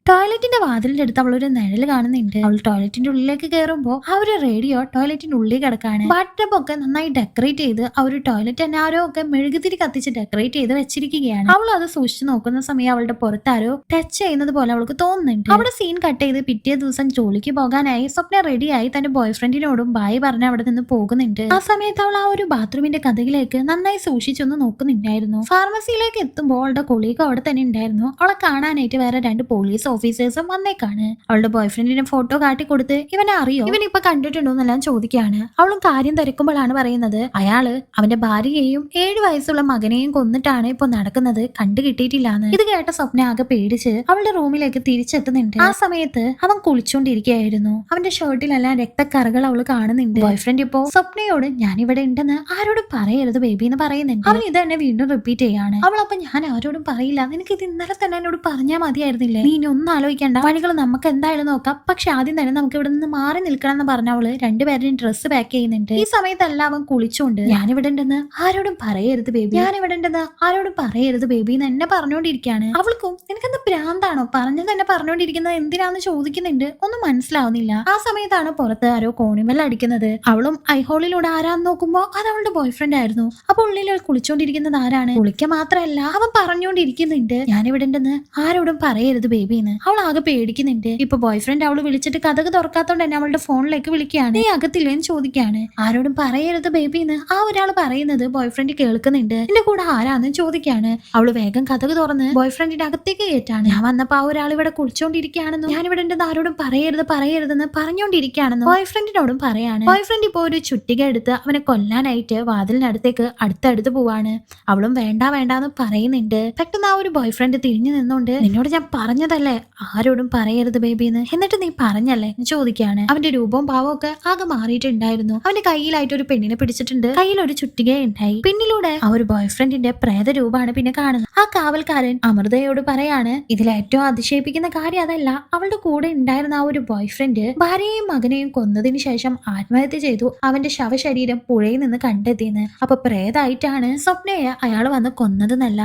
ടോയ്ലറ്റിന്റെ വാതിലിന്റെ അടുത്ത് അവൾ ഒരു നിഴല് കാണുന്നുണ്ട്. അവൾ ടോയ്ലറ്റിന്റെ ഉള്ളിലേക്ക് കയറുമ്പോൾ ആ ഒരു റേഡിയോ ടോയ്ലറ്റിന്റെ ഉള്ളിൽ കിടക്കാണ്. ബാത്ടബ് ഒക്കെ നന്നായി ഡെക്കറേറ്റ് ചെയ്ത് ആ ഒരു ടോയ്ലറ്റ് തന്നെ ആരോ ഒക്കെ മെഴുകുതിരി കത്തിച്ച് ഡെക്കറേറ്റ് ചെയ്ത് വെച്ചിരിക്കുകയാണ്. അവൾ അത് സൂക്ഷിച്ചു നോക്കുന്ന സമയം അവളുടെ പുറത്താരോ ടച്ച് ചെയ്യുന്നത് പോലെ അവൾക്ക് തോന്നുന്നുണ്ട്. അവിടെ സീൻ കട്ട് ചെയ്ത് പിറ്റേ ദിവസം ജോലിക്ക് പോകാനായി സ്വപ്ന റെഡിയായി തന്റെ ബോയ് ഫ്രണ്ടിനോടും ബായ് പറഞ്ഞ് അവിടെ നിന്ന് പോകുന്നുണ്ട്. ആ സമയത്ത് അവൾ ആ ഒരു ബാത്റൂമിന്റെ കഥകിലേക്ക് നന്നായി സൂക്ഷിച്ചൊന്ന് നോക്കുന്നുണ്ടായിരുന്നു. ഫാർമസിയിലേക്ക് എത്തുമ്പോൾ അവളുടെ കൊളീഗ് അവിടെ തന്നെ ഉണ്ടായിരുന്നു. അവളെ കാണാനായിട്ട് വേറെ 2 പോലീസ് ഓഫീസേഴ്സും വന്നേക്കാണ്. അവളുടെ ബോയ് ഫ്രണ്ടിന്റെ ഫോട്ടോ കാട്ടിക്കൊടുത്ത് ഇവനെ അറിയോ, ഇവൻ ഇപ്പൊ കണ്ടിട്ടുണ്ടോന്നെല്ലാം ചോദിക്കുകയാണ്. അവളും കാര്യം തിരക്കുമ്പോഴാണ് പറയുന്നത് അയാള് അവന്റെ ഭാര്യയെയും 7 വയസ്സുള്ള മകനെയും കൊന്നിട്ടാണ് ഇപ്പൊ നടക്കുന്നത്, കണ്ടു കിട്ടിയിട്ടില്ലാന്ന്. ഇത് കേട്ട സ്വപ്ന ആകെ പേടിച്ച് അവളുടെ റൂമിലേക്ക് തിരിച്ചെത്തുന്നുണ്ട്. ആ സമയത്ത് അവൻ കുളിച്ചോണ്ടിരിക്കുകയായിരുന്നു. അവന്റെ ഷർട്ടിലെല്ലാം രക്തക്കറകൾ അവള് കാണുന്നുണ്ട്. ബോയ് ഫ്രണ്ട് ഇപ്പോ സ്വപ്നയോട് ഞാൻ ഇവിടെ ഉണ്ടെന്ന് ആരോടും പറയരുത് ബേബി എന്ന് പറയുന്നുണ്ട്. അവൻ ഇത് തന്നെ വീണ്ടും റിപ്പീറ്റ് ചെയ്യാണ്. അവളപ്പൊ ഞാൻ ആരോടും പറയില്ല, നിനക്ക് ഇത് ഇന്നലെ തന്നെ എന്നോട് പറഞ്ഞാൽ മതിയായിരുന്നില്ലേ, നീ ഒന്നും ആലോചിക്കേണ്ട, വഴികൾ നമുക്ക് എന്തായാലും നോക്കാം, പക്ഷെ ആദ്യം തന്നെ നമുക്ക് ഇവിടെ നിന്ന് മാറി നിൽക്കണം എന്ന് പറഞ്ഞ അവള് രണ്ടുപേരുടെയും ഡ്രസ്സ് പാക്ക് ചെയ്യുന്നുണ്ട്. ഈ സമയത്തല്ല അവൻ കുളിച്ചുകൊണ്ട് ഞാനിവിടെ ഉണ്ടെന്ന് ആരോടും പറയരുത് ബേബി, ഞാനിവിടെ ഉണ്ടെന്ന് ആരോടും പറയരുത് ബേബി എന്ന് എന്നെ പറഞ്ഞുകൊണ്ടിരിക്കുകയാണ്. അവൾക്കും നിനക്കെന്താ ഭ്രാന്താണോ, പറഞ്ഞു തന്നെ പറഞ്ഞുകൊണ്ടിരിക്കുന്നത് എന്തിനാന്ന് ചോദിക്കുന്നുണ്ട്. ഒന്നും മനസ്സിലാവുന്നില്ല. ആ സമയത്താണ് പുറത്ത് ആരോ കോണിമല്ല അടിക്കുന്നത്. അവളും ഐഹോളിലൂടെ ആരാന്ന് നോക്കുമ്പോ അത് അവളുടെ ബോയ് ഫ്രണ്ട് ആയിരുന്നു. അപ്പൊ ഉള്ളിൽ കുളിച്ചോണ്ടിരിക്കുന്നത് ആരാണ്, കുളിക്ക മാത്രല്ല അവൻ പറഞ്ഞുകൊണ്ടിരിക്കുന്നുണ്ട് ഞാനിവിടെ ഉണ്ടെന്ന് ആരോടും പറയരുത് ബേബി എന്ന്. അവൾ ആകെ പേടിക്കുന്നുണ്ട്. ഇപ്പൊ ബോയ് ഫ്രണ്ട് അവള് വിളിച്ചിട്ട് കഥക് തുറക്കാത്തോണ്ട് തന്നെ അവളുടെ ഫോണിലേക്ക് വിളിക്കുകയാണ്. നീ അകത്തില്ലേന്ന് ചോദിക്കാണ്. ആരോടും പറയരുത് ബേബിന്ന് ആ ഒരാൾ പറയുന്നത് ബോയ് ഫ്രണ്ട് കേൾക്കുന്നുണ്ട്. എന്റെ കൂടെ ആരാന്ന് ചോദിക്കാണ്. അവള് വേഗം കഥക് തുറന്ന് ബോയ് ഫ്രണ്ടിന്റെ അകത്തേക്ക് കയറ്റാണ്. ഞാൻ വന്നപ്പോ ആ ഒരാൾ ഇവിടെ കുളിച്ചോണ്ടിരിക്കുകയാണെന്നും ഞാനിവിടെ ഉണ്ടെന്ന് ആരോടും പറയരുതെന്ന് പറഞ്ഞുകൊണ്ടിരിക്കുകയാണെന്നും ബോയ് ഫ്രണ്ടിനോടും പറയാണ്. ബോയ് ഫ്രണ്ട് ഇപ്പൊ ഒരു ചുറ്റിക എടുത്ത് അവനെ കൊല്ലാനായിട്ട് വാതിലിനടുത്തേക്ക് അടുത്തടുത്ത് പോവാണ്. അവളും വേണ്ടാന്ന് പറയുന്നുണ്ട്. പെട്ടെന്ന് ആ ഒരു ബോയ് ഫ്രണ്ട് തിരിഞ്ഞു നിന്നോണ്ട് നിന്നോട് ഞാൻ പറഞ്ഞതല്ലേ ആരോടും പറയരുത് ബേബിന്ന്, എന്നിട്ട് നീ പറഞ്ഞല്ലേ ചോദിക്കാണ്. അവന്റെ രൂപവും ഭാവവും ഒക്കെ ആകെ മാറിയിട്ടുണ്ടായിരുന്നു. അവന്റെ കയ്യിലായിട്ട് ഒരു പെണ്ണിനെ പിടിച്ചിട്ടുണ്ട്. കയ്യിൽ ഒരു ചുറ്റിക ഉണ്ടായി. പിന്നിലൂടെ ആ ഒരു ബോയ് ഫ്രണ്ടിന്റെ പ്രേത രൂപമാണ് പിന്നെ കാണുന്നത്. ആ കാവൽക്കാരൻ അമൃതയോട് പറയാണ് ഇതിൽ ഏറ്റവും അതിശയിപ്പിക്കുന്ന കാര്യം അതല്ല, അവളുടെ കൂടെ ഉണ്ടായിരുന്ന ആ ഒരു ബോയ് ഫ്രണ്ട് ഭാര്യയെയും മകനെയും കൊന്നതിന് ശേഷം ആത്മഹത്യ ചെയ്തു. അവന്റെ ശവശരീരം പുഴയിൽ നിന്ന് കണ്ടെത്തിയെന്ന്. അപ്പൊ പ്രേതായിട്ടാണ് സ്വപ്നയെ അയാൾ വന്ന് കൊന്നതെന്നല്ല.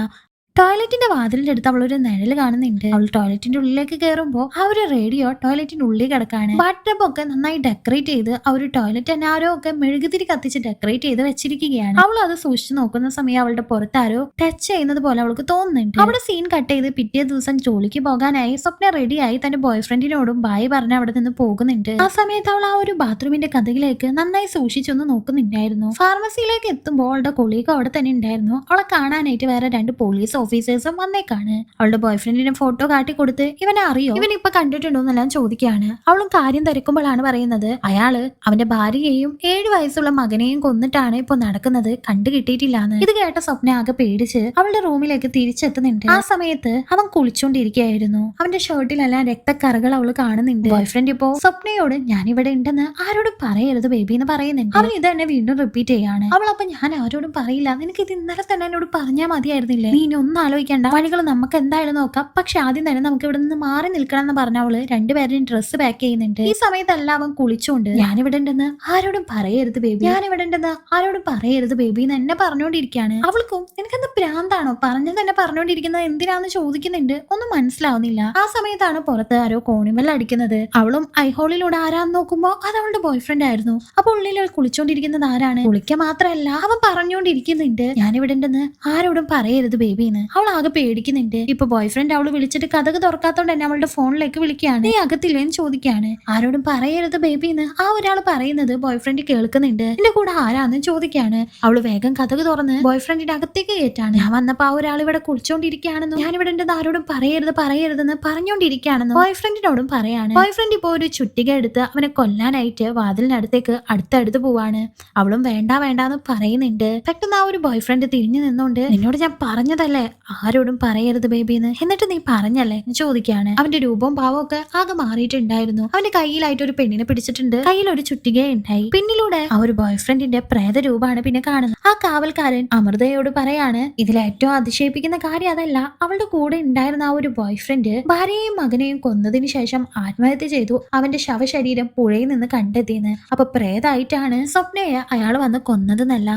ടോയ്ലറ്റിന്റെ വാതിലിന്റെ അടുത്ത് അവൾ ഒരു നിഴല് കാണുന്നുണ്ട്. അവൾ ടോയ്ലറ്റിന്റെ ഉള്ളിലേക്ക് കയറുമ്പോൾ ആ ഒരു റേഡിയോ ടോയ്ലറ്റിന്റെ ഉള്ളിൽ കിടക്കാണ്. ബാത്ടബ് ഒക്കെ നന്നായി ഡെക്കറേറ്റ് ചെയ്ത് ആ ഒരു ടോയ്ലറ്റ് തന്നെ ആരോ ഒക്കെ മെഴുകുതിരി കത്തിച്ച് ഡെക്കറേറ്റ് ചെയ്ത് വെച്ചിരിക്കുകയാണ്. അവൾ അത് സൂക്ഷിച്ചു നോക്കുന്ന സമയം അവളുടെ പുറത്താരോ ടച്ച് ചെയ്യുന്നത് പോലെ അവൾക്ക് തോന്നുന്നുണ്ട്. അവിടെ സീൻ കട്ട് ചെയ്ത് പിറ്റേ ദിവസം ജോലിക്ക് പോകാനായി സ്വപ്ന റെഡിയായി തന്റെ ബോയ് ഫ്രണ്ടിനോടും ബായ് പറഞ്ഞ് അവിടെ നിന്ന് പോകുന്നുണ്ട്. ആ സമയത്ത് അവൾ ആ ഒരു ബാത്റൂമിന്റെ കഥകിലേക്ക് നന്നായി സൂക്ഷിച്ചൊന്ന് നോക്കുന്നുണ്ടായിരുന്നു. ഫാർമസിയിലേക്ക് എത്തുമ്പോൾ അവളുടെ കൊളീഗ് അവിടെ തന്നെ ഉണ്ടായിരുന്നു. അവളെ കാണാനായിട്ട് വേറെ 2 പോലീസ് ഓഫീസേഴ്സും വന്നേക്കാണ്. അവളുടെ ബോയ് ഫ്രണ്ടിന്റെ ഫോട്ടോ കാട്ടിക്കൊടുത്ത് ഇവനെ അറിയോ, ഇവൻ ഇപ്പൊ കണ്ടിട്ടുണ്ടോന്നെല്ലാം ചോദിക്കുകയാണ്. അവളും കാര്യം തിരക്കുമ്പോഴാണ് പറയുന്നത് അയാള് അവന്റെ ഭാര്യയെയും 7 വയസ്സുള്ള മകനെയും കൊന്നിട്ടാണ് ഇപ്പൊ നടക്കുന്നത്, കണ്ടു കിട്ടിയിട്ടില്ലാന്ന്. ഇത് കേട്ട സ്വപ്ന ആകെ പേടിച്ച് അവളുടെ റൂമിലേക്ക് തിരിച്ചെത്തുന്നുണ്ട്. ആ സമയത്ത് അവൻ കുളിച്ചോണ്ടിരിക്കുകയായിരുന്നു. അവന്റെ ഷർട്ടിലെല്ലാം രക്തക്കറകൾ അവള് കാണുന്നുണ്ട്. ബോയ് ഫ്രണ്ട് ഇപ്പോ സ്വപ്നയോട് ഞാൻ ഇവിടെ ഉണ്ടെന്ന് ആരോടും പറയരുത് ബേബി എന്ന് പറയുന്നുണ്ട്. അവൻ ഇത് തന്നെ വീണ്ടും റിപ്പീറ്റ് ചെയ്യാണ്. അവൾ അപ്പൊ ഞാൻ ആരോടും പറയില്ല, നിനക്ക് ഇത് ഇന്നലെ തന്നെ എന്നോട് പറഞ്ഞാൽ മതിയായിരുന്നില്ലേ, നീ ഒന്നും ആലോചിക്കേണ്ട, വഴികൾ നമുക്ക് എന്തായാലും നോക്കാം, പക്ഷെ ആദ്യം തന്നെ നമുക്ക് ഇവിടെ നിന്ന് മാറി നിൽക്കണം എന്ന് പറഞ്ഞ അവള് രണ്ടുപേരുടെയും ഡ്രസ്സ് പാക്ക് ചെയ്യുന്നുണ്ട്. ഈ സമയത്തല്ല അവൻ കുളിച്ചുകൊണ്ട് ഞാനിവിടെ ഉണ്ടെന്ന് ആരോടും പറയരുത് ബേബി, ഞാനിവിടെ ഉണ്ടെന്ന് ആരോടും പറയരുത് ബേബി എന്ന് എന്നെ പറഞ്ഞുകൊണ്ടിരിക്കുകയാണ്. അവൾക്കും നിനക്കെന്താ ഭ്രാന്താണോ, പറഞ്ഞു തന്നെ പറഞ്ഞുകൊണ്ടിരിക്കുന്നത് എന്തിനാന്ന് ചോദിക്കുന്നുണ്ട്. ഒന്നും മനസ്സിലാവുന്നില്ല. ആ സമയത്താണ് പുറത്ത് ആരോ കോണിമല്ല അടിക്കുന്നത്. അവളും ഐഹോളിലൂടെ ആരാന്ന് നോക്കുമ്പോ അത് അവളുടെ ബോയ് ഫ്രണ്ട് ആയിരുന്നു. അപ്പൊ ഉള്ളിൽ കുളിച്ചോണ്ടിരിക്കുന്നത് ആരാണ്, കുളിക്ക മാത്രല്ല അവൻ പറഞ്ഞുകൊണ്ടിരിക്കുന്നുണ്ട് ഞാനിവിടെ ഉണ്ടെന്ന് ആരോടും പറയരുത് ബേബിന്ന്. അവൾ ആകെ പേടിക്കുന്നുണ്ട്. ഇപ്പൊ ബോയ് ഫ്രണ്ട് അവള് വിളിച്ചിട്ട് കഥക് തുറക്കാത്തോണ്ട് തന്നെ അവളുടെ ഫോണിലേക്ക് വിളിക്കുകയാണ്. നീ അകത്തില്ലേന്ന് ചോദിക്കാണ്. ആരോടും പറയരുത് ബേബിന്ന് ആ ഒരാൾ പറയുന്നത് ബോയ് ഫ്രണ്ട് കേൾക്കുന്നുണ്ട്. എന്റെ കൂടെ ആരാന്ന് ചോദിക്കാണ്. അവള് വേഗം കഥക് തുറന്ന് ബോയ് ഫ്രണ്ടിന്റെ അകത്തേക്ക് കയറ്റാണ്. ഞാൻ വന്നപ്പോ ആ ഒരാൾ ഇവിടെ കുളിച്ചോണ്ടിരിക്കുകയാണെന്നും ഞാനിവിടെ ഉണ്ടെന്ന് ആരോടും പറയരുതെന്ന് പറഞ്ഞോണ്ടിരിക്കുകയാണെന്നും ബോയ് ഫ്രണ്ടിനോടും പറയാണ്. ബോയ് ഫ്രണ്ട് ഇപ്പൊ ഒരു ചുറ്റിക എടുത്ത് അവനെ കൊല്ലാനായിട്ട് വാതിലിനടുത്തേക്ക് അടുത്തടുത്ത് പോവാണ്. അവളും വേണ്ടാന്ന് പറയുന്നുണ്ട്. പെട്ടെന്ന് ആ ഒരു ബോയ് ഫ്രണ്ട് തിരിഞ്ഞു നിന്നോണ്ട് നിന്നോട് ഞാൻ പറഞ്ഞതല്ലേ ആരോടും പറയരുത് ബേബിന്ന്, എന്നിട്ട് നീ പറഞ്ഞല്ലേ ചോദിക്കാണ്. അവന്റെ രൂപവും ഭാവവും ഒക്കെ ആകെ മാറിയിട്ടുണ്ടായിരുന്നു. അവന്റെ കയ്യിലായിട്ട് ഒരു പെണ്ണിനെ പിടിച്ചിട്ടുണ്ട്. കയ്യിൽ ഒരു ചുറ്റിക ഉണ്ടായി. പിന്നിലൂടെ ആ ഒരു ബോയ് ഫ്രണ്ടിന്റെ പ്രേത രൂപമാണ് പിന്നെ കാണുന്നത്. ആ കാവൽക്കാരൻ അമൃതയോട് പറയാണ്, ഇതിൽ ഏറ്റവും അതിശയിപ്പിക്കുന്ന കാര്യം അതല്ല, അവളുടെ കൂടെ ഉണ്ടായിരുന്ന ആ ഒരു ബോയ് ഫ്രണ്ട് ഭാര്യയെയും മകനെയും കൊന്നതിന് ശേഷം ആത്മഹത്യ ചെയ്തു. അവന്റെ ശവശരീരം പുഴയിൽ നിന്ന് കണ്ടെത്തിയെന്ന്. അപ്പൊ പ്രേതായിട്ടാണ് സ്വപ്നയെ അയാൾ വന്ന് കൊന്നതെന്നല്ല.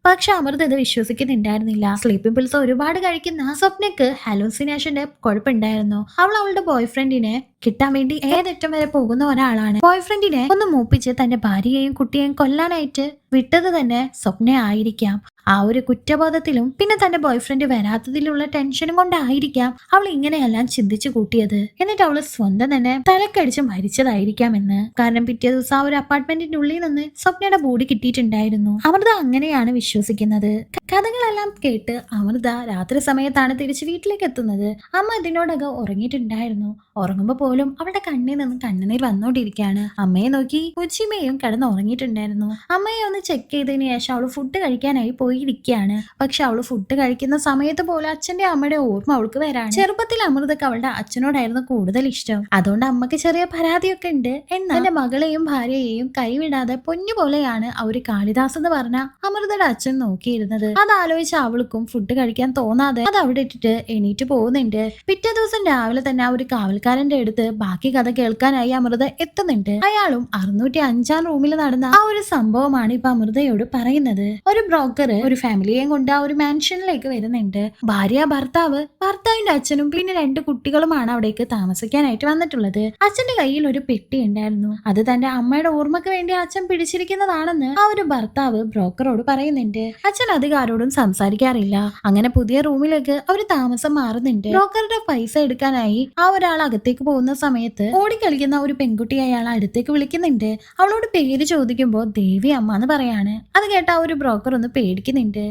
പക്ഷെ അമൃത ഇത് വിശ്വസിക്കുന്നുണ്ടായിരുന്നില്ല. സ്ലീപ്പിംഗ് പിൽസ് ഒരുപാട് കഴിക്കുന്ന സ്വപ്നക്ക് ഹാലൂസിനേഷന്റെ കുഴപ്പമുണ്ടായിരുന്നു. അവൾ അവളുടെ ബോയ് ഫ്രണ്ടിനെ കിട്ടാൻ വേണ്ടി ഏതറ്റം വരെ പോകുന്ന ഒരാളാണ്. ബോയ് ഫ്രണ്ടിനെ ഒന്ന് മൂപ്പിച്ച് തന്റെ ഭാര്യയെയും കുട്ടിയെയും കൊല്ലാനായിട്ട് വിട്ടത് തന്നെ സ്വപ്ന ആയിരിക്കാം. ആ ഒരു കുറ്റബോധത്തിലും പിന്നെ തന്റെ ബോയ് ഫ്രണ്ട് വരാത്തതിലുള്ള ടെൻഷനും കൊണ്ടായിരിക്കാം അവൾ ഇങ്ങനെയെല്ലാം ചിന്തിച്ചു കൂട്ടിയത്. എന്നിട്ട് അവള് സ്വന്തം തന്നെ തലക്കടിച്ച് മരിച്ചതായിരിക്കാമെന്ന്. കാരണം പിറ്റേ ദിവസം ആ ഒരു അപ്പാർട്ട്മെന്റിന്റെ ഉള്ളിൽ നിന്ന് സ്വപ്നയുടെ ബോഡി കിട്ടിയിട്ടുണ്ടായിരുന്നു. അമൃത അങ്ങനെയാണ് വിശ്വസിക്കുന്നത്. കഥകളെല്ലാം കേട്ട് അമൃത രാത്രി സമയത്താണ് തിരിച്ച് വീട്ടിലേക്ക് എത്തുന്നത്. അമ്മ ഇതിനോടകം ഉറങ്ങിയിട്ടുണ്ടായിരുന്നു. ഉറങ്ങുമ്പോ പോലും അവളുടെ കണ്ണിൽ നിന്ന് കണ്ണുനീർ വന്നോണ്ടിരിക്കുകയാണ്. അമ്മയെ നോക്കി ഉച്ചിമയും കിടന്ന് ഉറങ്ങിയിട്ടുണ്ടായിരുന്നു. അമ്മയെ ഒന്ന് ചെക്ക് ചെയ്തതിന് ശേഷം അവള് ഫുഡ് കഴിക്കാനായി പോയിരിക്കുകയാണ്. പക്ഷെ അവള് ഫുഡ് കഴിക്കുന്ന സമയത്ത് പോലും അച്ഛന്റെ അമ്മയുടെ ഓർമ്മ അവൾക്ക് വരാണ്. ചെറുപ്പത്തിൽ അമൃതക്ക് അവളുടെ അച്ഛനോടായിരുന്നു കൂടുതൽ ഇഷ്ടം. അതുകൊണ്ട് അമ്മക്ക് ചെറിയ പരാതിയൊക്കെ ഉണ്ട്. എന്നാൽ എന്റെ മകളെയും ഭാര്യയെയും കൈവിടാതെ പൊന്നു പോലെയാണ് ആ ഒരു കാളിദാസ് എന്ന് പറഞ്ഞ അമൃതയുടെ അച്ഛൻ നോക്കിയിരുന്നത്. അതാലോചിച്ച് അവൾക്കും ഫുഡ് കഴിക്കാൻ തോന്നാതെ അത് അവിടെ ഇട്ടിട്ട് എണീറ്റ് പോകുന്നുണ്ട്. പിറ്റേ ദിവസം രാവിലെ തന്നെ ആ ഒരു കാവൽക്കാരന്റെ അടുത്ത് ബാക്കി കഥ കേൾക്കാനായി അമൃത എത്തുന്നുണ്ട്. അയാളും 605 റൂമിൽ നടന്ന ആ ഒരു സംഭവമാണ് ഇപ്പൊ അമൃതയോട് പറയുന്നത്. ഒരു ബ്രോക്കർ ഒരു ഫാമിലിയെയും കൊണ്ട് ആ ഒരു മാൻഷനിലേക്ക് വരുന്നുണ്ട്. ഭാര്യ ഭർത്താവിന്റെ അച്ഛനും പിന്നെ 2 കുട്ടികളുമാണ് അവിടേക്ക് താമസിക്കാനായിട്ട് വന്നിട്ടുള്ളത്. അച്ഛന്റെ കയ്യിൽ ഒരു പെട്ടി ഉണ്ടായിരുന്നു. അത് തന്റെ അമ്മയുടെ ഓർമ്മക്ക് വേണ്ടി അച്ഛൻ പിടിച്ചിരിക്കുന്നതാണെന്ന് ആ ഒരു ഭർത്താവ് ബ്രോക്കറോട് പറയുന്നുണ്ട്. അച്ഛൻ അധികാരോടും സംസാരിക്കാറില്ല. അങ്ങനെ പുതിയ റൂമിലേക്ക് അവര് താമസം മാറുന്നുണ്ട്. ബ്രോക്കറുടെ പൈസ എടുക്കാനായി ആ ഒരാൾ അകത്തേക്ക് പോകുന്ന സമയത്ത് ഓടിക്കളിക്കുന്ന ഒരു പെൺകുട്ടി അയാൾ അടുത്തേക്ക് വിളിക്കുന്നുണ്ട്. അവളോട് പേര് ചോദിക്കുമ്പോ ദേവി അമ്മ എന്ന് പറയാണ്. അത് കേട്ട ആ ഒരു ബ്രോക്കർ ഒന്ന് പേടിക്കുന്നുണ്ട്.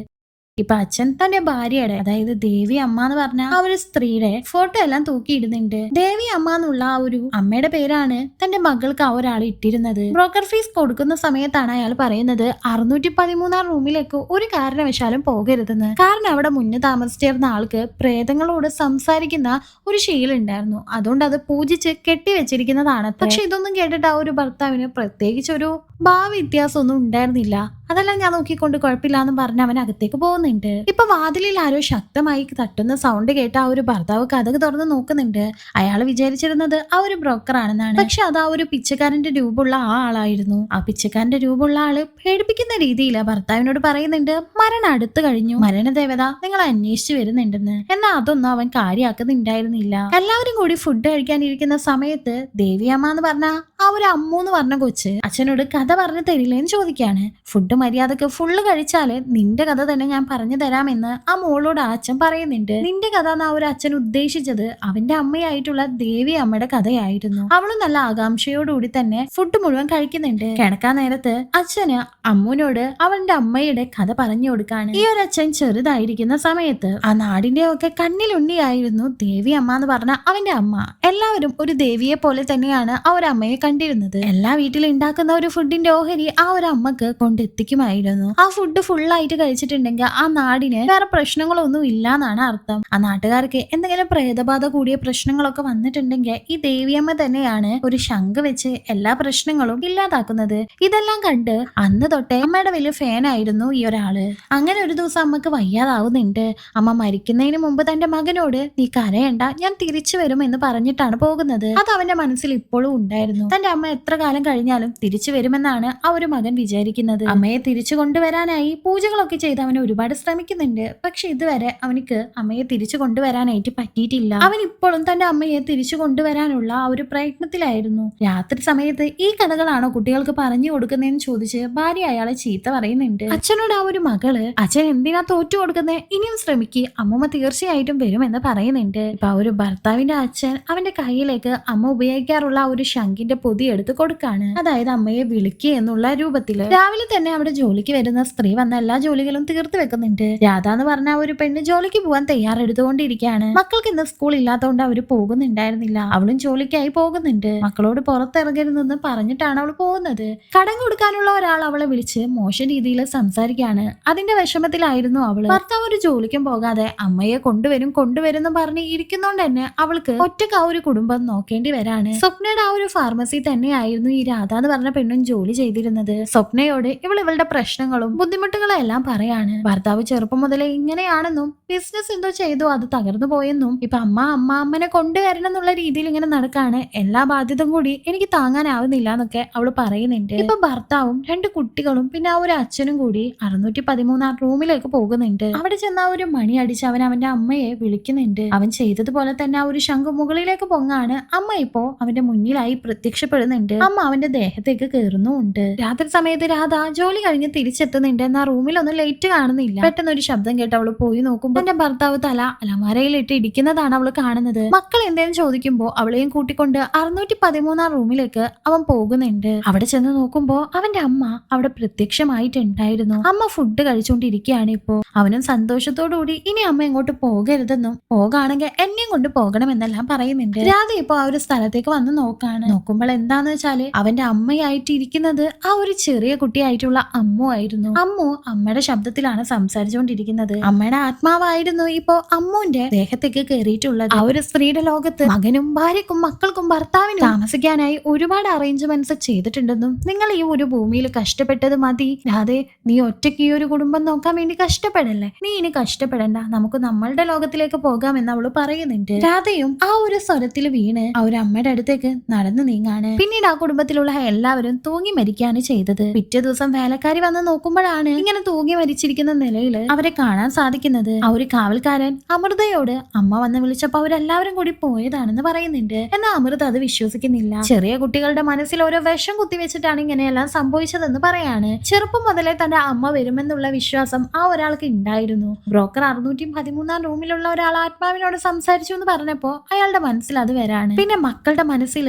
ഇപ്പൊ അച്ഛൻ തന്റെ ഭാര്യയുടെ, അതായത് ദേവി അമ്മ എന്ന് പറഞ്ഞ ആ ഒരു സ്ത്രീയുടെ ഫോട്ടോ എല്ലാം തൂക്കിയിടുന്നുണ്ട്. ദേവി അമ്മ എന്നുള്ള ആ ഒരു അമ്മയുടെ പേരാണ് തന്റെ മകൾക്ക് ആ ഒരാൾ ഇട്ടിരുന്നത്. ബ്രോക്കർ ഫീസ് കൊടുക്കുന്ന സമയത്താണ് അയാൾ പറയുന്നത് 613 റൂമിലേക്ക് ഒരു കാരണവശാലും പോകരുതെന്ന്. കാരണം അവിടെ മുന്നേ താമസിച്ചിരുന്ന ആൾക്ക് പ്രേതങ്ങളോട് സംസാരിക്കുന്ന ഒരു ശീലമുണ്ടായിരുന്നു. അതുകൊണ്ട് അത് പൂജിച്ച് കെട്ടിവെച്ചിരിക്കുന്നതാണ്. പക്ഷെ ഇതൊന്നും കേട്ടിട്ട് ആ ഒരു ഭർത്താവിന് പ്രത്യേകിച്ചൊരു വ്യത്യാസമൊന്നും ഉണ്ടായിരുന്നില്ല. അതെല്ലാം ഞാൻ നോക്കിക്കൊണ്ട് കുഴപ്പമില്ല എന്ന് പറഞ്ഞ് അവൻ അകത്തേക്ക് പോകുന്നുണ്ട്. ഇപ്പൊ വാതിലിൽ ആരോ ശക്തമായി തട്ടുന്ന സൗണ്ട് കേട്ട് ആ ഒരു ഭർത്താവ് കഥക് തുറന്ന് നോക്കുന്നുണ്ട്. അയാൾ വിചാരിച്ചിരുന്നത് ആ ഒരു ബ്രോക്കർ ആണെന്നാണ്. പക്ഷെ അത് ആ ഒരു പിച്ചക്കാരന്റെ രൂപമുള്ള ആ ആളായിരുന്നു. ആ പിച്ചക്കാരന്റെ രൂപമുള്ള ആള് പേടിപ്പിക്കുന്ന രീതിയിൽ ഭർത്താവിനോട് പറയുന്നുണ്ട്, മരണം അടുത്തു കഴിഞ്ഞു, മരണദേവത നിങ്ങൾ അന്വേഷിച്ചു വരുന്നുണ്ടെന്ന്. എന്നാൽ അതൊന്നും അവൻ കാര്യമാക്കുന്നുണ്ടായിരുന്നില്ല. എല്ലാവരും കൂടി ഫുഡ് കഴിക്കാനിരിക്കുന്ന സമയത്ത് ദേവിയമ്മ എന്ന് പറഞ്ഞ ആ ഒരു അമ്മു എന്ന് പറഞ്ഞ കൊച്ച് അച്ഛനോട് കഥ പറഞ്ഞു തരില്ലേന്ന് ചോദിക്കാണ്. ഫുഡ് മര്യാദക്ക് ഫുള്ള് കഴിച്ചാല് നിന്റെ കഥ തന്നെ ഞാൻ പറഞ്ഞു തരാമെന്ന് ആ മോളോട് അച്ഛൻ പറയുന്നുണ്ട്. നിന്റെ കഥ എന്ന് ആ ഒരു അച്ഛൻ ഉദ്ദേശിച്ചത് അവന്റെ അമ്മയായിട്ടുള്ള ദേവി അമ്മയുടെ കഥയായിരുന്നു. അവളും നല്ല ആകാംക്ഷയോടുകൂടി തന്നെ ഫുഡ് മുഴുവൻ കഴിക്കുന്നുണ്ട്. കിടക്കാൻ നേരത്ത് അച്ഛന് അമ്മുവിനോട് അവന്റെ അമ്മയുടെ കഥ പറഞ്ഞു കൊടുക്കാണ്. ഈ ഒരു അച്ഛൻ ചെറുതായിരിക്കുന്ന സമയത്ത് ആ നാടിന്റെ ഒക്കെ കണ്ണിലുണ്ണിയായിരുന്നു ദേവി അമ്മ എന്ന് പറഞ്ഞ അവന്റെ അമ്മ. എല്ലാവരും ഒരു ദേവിയെ പോലെ തന്നെയാണ് ആ ഒരു അമ്മയെ കണ്ടിരുന്നത്. എല്ലാ വീട്ടിലും ഉണ്ടാക്കുന്ന ഒരു ഫുഡിന്റെ ഓഹരി ആ ഒരു അമ്മക്ക് കൊണ്ടെത്തിക്കുമായിരുന്നു. ആ ഫുഡ് ഫുള്ളായിട്ട് കഴിച്ചിട്ടുണ്ടെങ്കിൽ ആ നാടിന് വേറെ പ്രശ്നങ്ങളൊന്നും ഇല്ലാന്നാണ് അർത്ഥം. ആ നാട്ടുകാർക്ക് എന്തെങ്കിലും പ്രേതബാധ കൂടിയ പ്രശ്നങ്ങളൊക്കെ വന്നിട്ടുണ്ടെങ്കിൽ ഈ ദേവിയമ്മ തന്നെയാണ് ഒരു ശംഖ് വെച്ച് എല്ലാ പ്രശ്നങ്ങളും ഇല്ലാതാക്കുന്നത്. ഇതെല്ലാം കണ്ട് അന്ന് തൊട്ടേ അമ്മയുടെ വലിയ ഫാനായിരുന്നു ഈ ഒരാള്. അങ്ങനെ ഒരു ദിവസം അമ്മക്ക് വയ്യാതാവുന്നുണ്ട്. അമ്മ മരിക്കുന്നതിന് മുമ്പ് തന്റെ മകനോട് നീ കരയണ്ട, ഞാൻ തിരിച്ചു വരും എന്ന് പറഞ്ഞിട്ടാണ് പോകുന്നത്. അത് അവന്റെ മനസ്സിൽ ഇപ്പോഴും ഉണ്ടായിരുന്നു. തന്റെ അമ്മ എത്ര കാലം കഴിഞ്ഞാലും തിരിച്ചു വരുമെന്നാണ് ആ ഒരു മകൻ വിചാരിക്കുന്നത്. അമ്മയെ തിരിച്ചു കൊണ്ടുവരാനായി പൂജകളൊക്കെ ചെയ്ത് അവൻ ഒരുപാട് ശ്രമിക്കുന്നുണ്ട്. പക്ഷെ ഇതുവരെ അവനിക്ക് അമ്മയെ തിരിച്ചു കൊണ്ടുവരാനായിട്ട് പറ്റിയിട്ടില്ല. അവൻ ഇപ്പോഴും തന്റെ അമ്മയെ തിരിച്ചു കൊണ്ടുവരാനുള്ള ആ ഒരു പ്രയത്നത്തിലായിരുന്നു. രാത്രി സമയത്ത് ഈ കഥകളാണോ കുട്ടികൾക്ക് പറഞ്ഞു കൊടുക്കുന്നതെന്ന് ചോദിച്ച് ഭാര്യ അയാളെ ചീത്ത പറയുന്നുണ്ട്. അച്ഛനോട് ആ ഒരു മകള് അച്ഛൻ എന്തിനാ തോറ്റു കൊടുക്കുന്നത്, ഇനിയും ശ്രമിക്കുക, അമ്മമ്മ തീർച്ചയായിട്ടും വരുമെന്ന് പറയുന്നുണ്ട്. ഇപ്പൊ ആ ഒരു ഭർത്താവിന്റെ അച്ഛൻ അവന്റെ കയ്യിലേക്ക് അമ്മ ഉപയോഗിക്കാറുള്ള ആ ഒരു ശംഖിന്റെ പൊതി എടുത്ത് കൊടുക്കാണ്. അതായത് അമ്മയെ വിളിക്കുക എന്നുള്ള രൂപത്തില്. രാവിലെ തന്നെ അവിടെ ജോലിക്ക് വരുന്ന സ്ത്രീ വന്ന എല്ലാ ജോലികളും തീർത്തു വെക്കുന്നുണ്ട്. രാധ എന്ന് പറഞ്ഞ ഒരു പെണ്ണ് ജോലിക്ക് പോവാൻ തയ്യാറെടുത്തുകൊണ്ടിരിക്കുകയാണ്. മക്കൾക്ക് ഇന്ന് സ്കൂൾ ഇല്ലാത്തതുകൊണ്ട് അവര് പോകുന്നുണ്ടായിരുന്നില്ല. അവളും ജോലിക്കായി പോകുന്നുണ്ട്. മക്കളോട് പുറത്തിറങ്ങരുതെന്ന് പറഞ്ഞിട്ടാണ് അവൾ പോകുന്നത്. കടം കൊടുക്കാനുള്ള ഒരാൾ അവളെ വിളിച്ച് മോശം രീതിയിൽ സംസാരിക്കാണ്. അതിന്റെ വിഷമത്തിലായിരുന്നു അവള്. ഭർത്താവ് ഒരു ജോലിക്കും പോകാതെ അമ്മയെ കൊണ്ടുവരും പറഞ്ഞ് ഇരിക്കുന്നോണ്ട് തന്നെ അവൾക്ക് ഒറ്റക്ക് ആ ഒരു കുടുംബം നോക്കേണ്ടി വരാണ്. സ്വപ്നയുടെ ആ ഒരു ഫാർമസി തന്നെയായിരുന്നു ഈ രാധ എന്ന് പറഞ്ഞ പെണ്ണും ജോലി ചെയ്തിരുന്നത്. സ്വപ്നയോട് ഇവളുടെ പ്രശ്നങ്ങളും ബുദ്ധിമുട്ടുകളും എല്ലാം പറയാണ്. ഭർത്താവ് ചെറുപ്പം മുതലേ ഇങ്ങനെയാണെന്നും ബിസിനസ് എന്തോ ചെയ്തു അത് തകർന്നു പോയെന്നും ഇപ്പൊ അമ്മനെ കൊണ്ടുവരണം എന്നുള്ള രീതിയിൽ ഇങ്ങനെ നടക്കാണ്. എല്ലാ ബാധ്യതയും കൂടി എനിക്ക് താങ്ങാനാവുന്നില്ല എന്നൊക്കെ അവള് പറയുന്നുണ്ട്. ഇപ്പൊ ഭർത്താവും 2 കുട്ടികളും പിന്നെ ആ ഒരു അച്ഛനും കൂടി 613 റൂമിലേക്ക് പോകുന്നുണ്ട്. അവിടെ ചെന്ന ആ ഒരു മണി അടിച്ച് അവന്റെ അമ്മയെ വിളിക്കുന്നുണ്ട്. അവൻ ചെയ്തതുപോലെ തന്നെ ആ ഒരു ശംഖ് മുകളിലേക്ക് പൊങ്ങാണ്. അമ്മ ഇപ്പോ അവന്റെ മുന്നിലായി പ്രത്യക്ഷപ്പെടുന്നുണ്ട്. അമ്മ അവന്റെ ദേഹത്തേക്ക് കയറുന്നുമുണ്ട്. രാത്രി സമയത്ത് രാധ ജോലി കഴിഞ്ഞ് തിരിച്ചെത്തുന്നുണ്ട്. എന്നാ റൂമിലൊന്നും ലൈറ്റ് കാണുന്നില്ല. പെട്ടെന്ന് ഒരു ശബ്ദം കേട്ട് അവള് പോയി നോക്കുമ്പോൾ എന്റെ ഭർത്താവ് തല അലമാരയിലിട്ട് ഇടിക്കുന്നതാണ് അവള് കാണുന്നത്. മക്കൾ എന്തേലും ചോദിക്കുമ്പോ അവളെയും കൂട്ടിക്കൊണ്ട് 613 റൂമിലേക്ക് അവൻ പോകുന്നുണ്ട്. അവിടെ ചെന്ന് നോക്കുമ്പോ അവന്റെ അമ്മ അവിടെ പ്രത്യക്ഷമായിട്ടുണ്ടായിരുന്നു. അമ്മ ഫുഡ് കഴിച്ചുകൊണ്ടിരിക്കുകയാണ്. ഇപ്പോ അവനും സന്തോഷത്തോടുകൂടി ഇനി അമ്മ എങ്ങോട്ട് പോകരുതെന്നും പോകാണെങ്കിൽ എന്നെയും കൊണ്ട് പോകണമെന്നെല്ലാം പറയുന്നുണ്ട്. രാധ ഇപ്പൊ ആ ഒരു സ്ഥലത്തേക്ക് വന്ന് നോക്കുമ്പോൾ എന്താന്ന് വെച്ചാല് അവന്റെ അമ്മയായിട്ട് ഇരിക്കുന്നത് ആ ഒരു ചെറിയ കുട്ടിയായിട്ടുള്ള അമ്മു ആയിരുന്നു. അമ്മയുടെ ശബ്ദത്തിലാണ് സംസാരിച്ചുകൊണ്ടിരിക്കുന്നത്. അമ്മയുടെ ആത്മാവായിരുന്നു ഇപ്പോ അമ്മുവിന്റെ ദേഹത്തേക്ക് കയറിയിട്ടുള്ളത്. ആ ഒരു സ്ത്രീയുടെ ലോകത്ത് മകനും ഭാര്യക്കും മക്കൾക്കും ഭർത്താവിനും താമസിക്കാനായി ഒരുപാട് അറേഞ്ച്മെന്റ്സ് ചെയ്തിട്ടുണ്ടെന്നും നിങ്ങൾ ഈ ഒരു ഭൂമിയിൽ കഷ്ടപ്പെട്ടത് മതി രാധേ, നീ ഒറ്റയ്ക്ക് ഈ ഒരു കുടുംബം നോക്കാൻ വേണ്ടി കഷ്ടപ്പെടല്ലേ, നീ ഇനി കഷ്ടപ്പെടണ്ട, നമുക്ക് നമ്മളുടെ ലോകത്തിലേക്ക് പോകാമെന്ന് അവള് പറയുന്നുണ്ട്. രാധയും ആ ഒരു സ്വരത്തിൽ വീണ് ആ ഒരു അമ്മയുടെ അടുത്തേക്ക് നടന്നു നീങ്ങാണ്. പിന്നീട് ആ കുടുംബത്തിലുള്ള എല്ലാവരും തൂങ്ങി മരിക്കാണ് ചെയ്തത്. പിറ്റേ ദിവസം വേലക്കാരി വന്ന് നോക്കുമ്പോഴാണ് ഇങ്ങനെ തൂങ്ങി മരിച്ചിരിക്കുന്ന നിലയിൽ അവരെ കാണാൻ സാധിക്കുന്നത്. ആ ഒരു കാവൽക്കാരൻ അമൃതയോട് അമ്മ വന്ന് വിളിച്ചപ്പോ അവരെല്ലാവരും കൂടി പോയതാണെന്ന് പറയുന്നുണ്ട്. എന്നാൽ അമൃത അത് വിശ്വസിക്കുന്നില്ല. ചെറിയ കുട്ടികളുടെ മനസ്സിൽ ഓരോ വിഷം കുത്തിവെച്ചിട്ടാണ് ഇങ്ങനെയെല്ലാം സംഭവിച്ചതെന്ന് പറയാണ്. ചെറുപ്പം മുതലേ തന്റെ അമ്മ വരുമെന്നുള്ള വിശ്വാസം ആ ഒരാൾക്ക് ഉണ്ടായിരുന്നു. ബ്രോക്കർ 613 റൂമിലുള്ള ഒരാൾ ആത്മാവിനോട് സംസാരിച്ചു എന്ന് പറഞ്ഞപ്പോ അയാളുടെ മനസ്സിൽ അത് വരാണ്. പിന്നെ മക്കളുടെ മനസ്സിൽ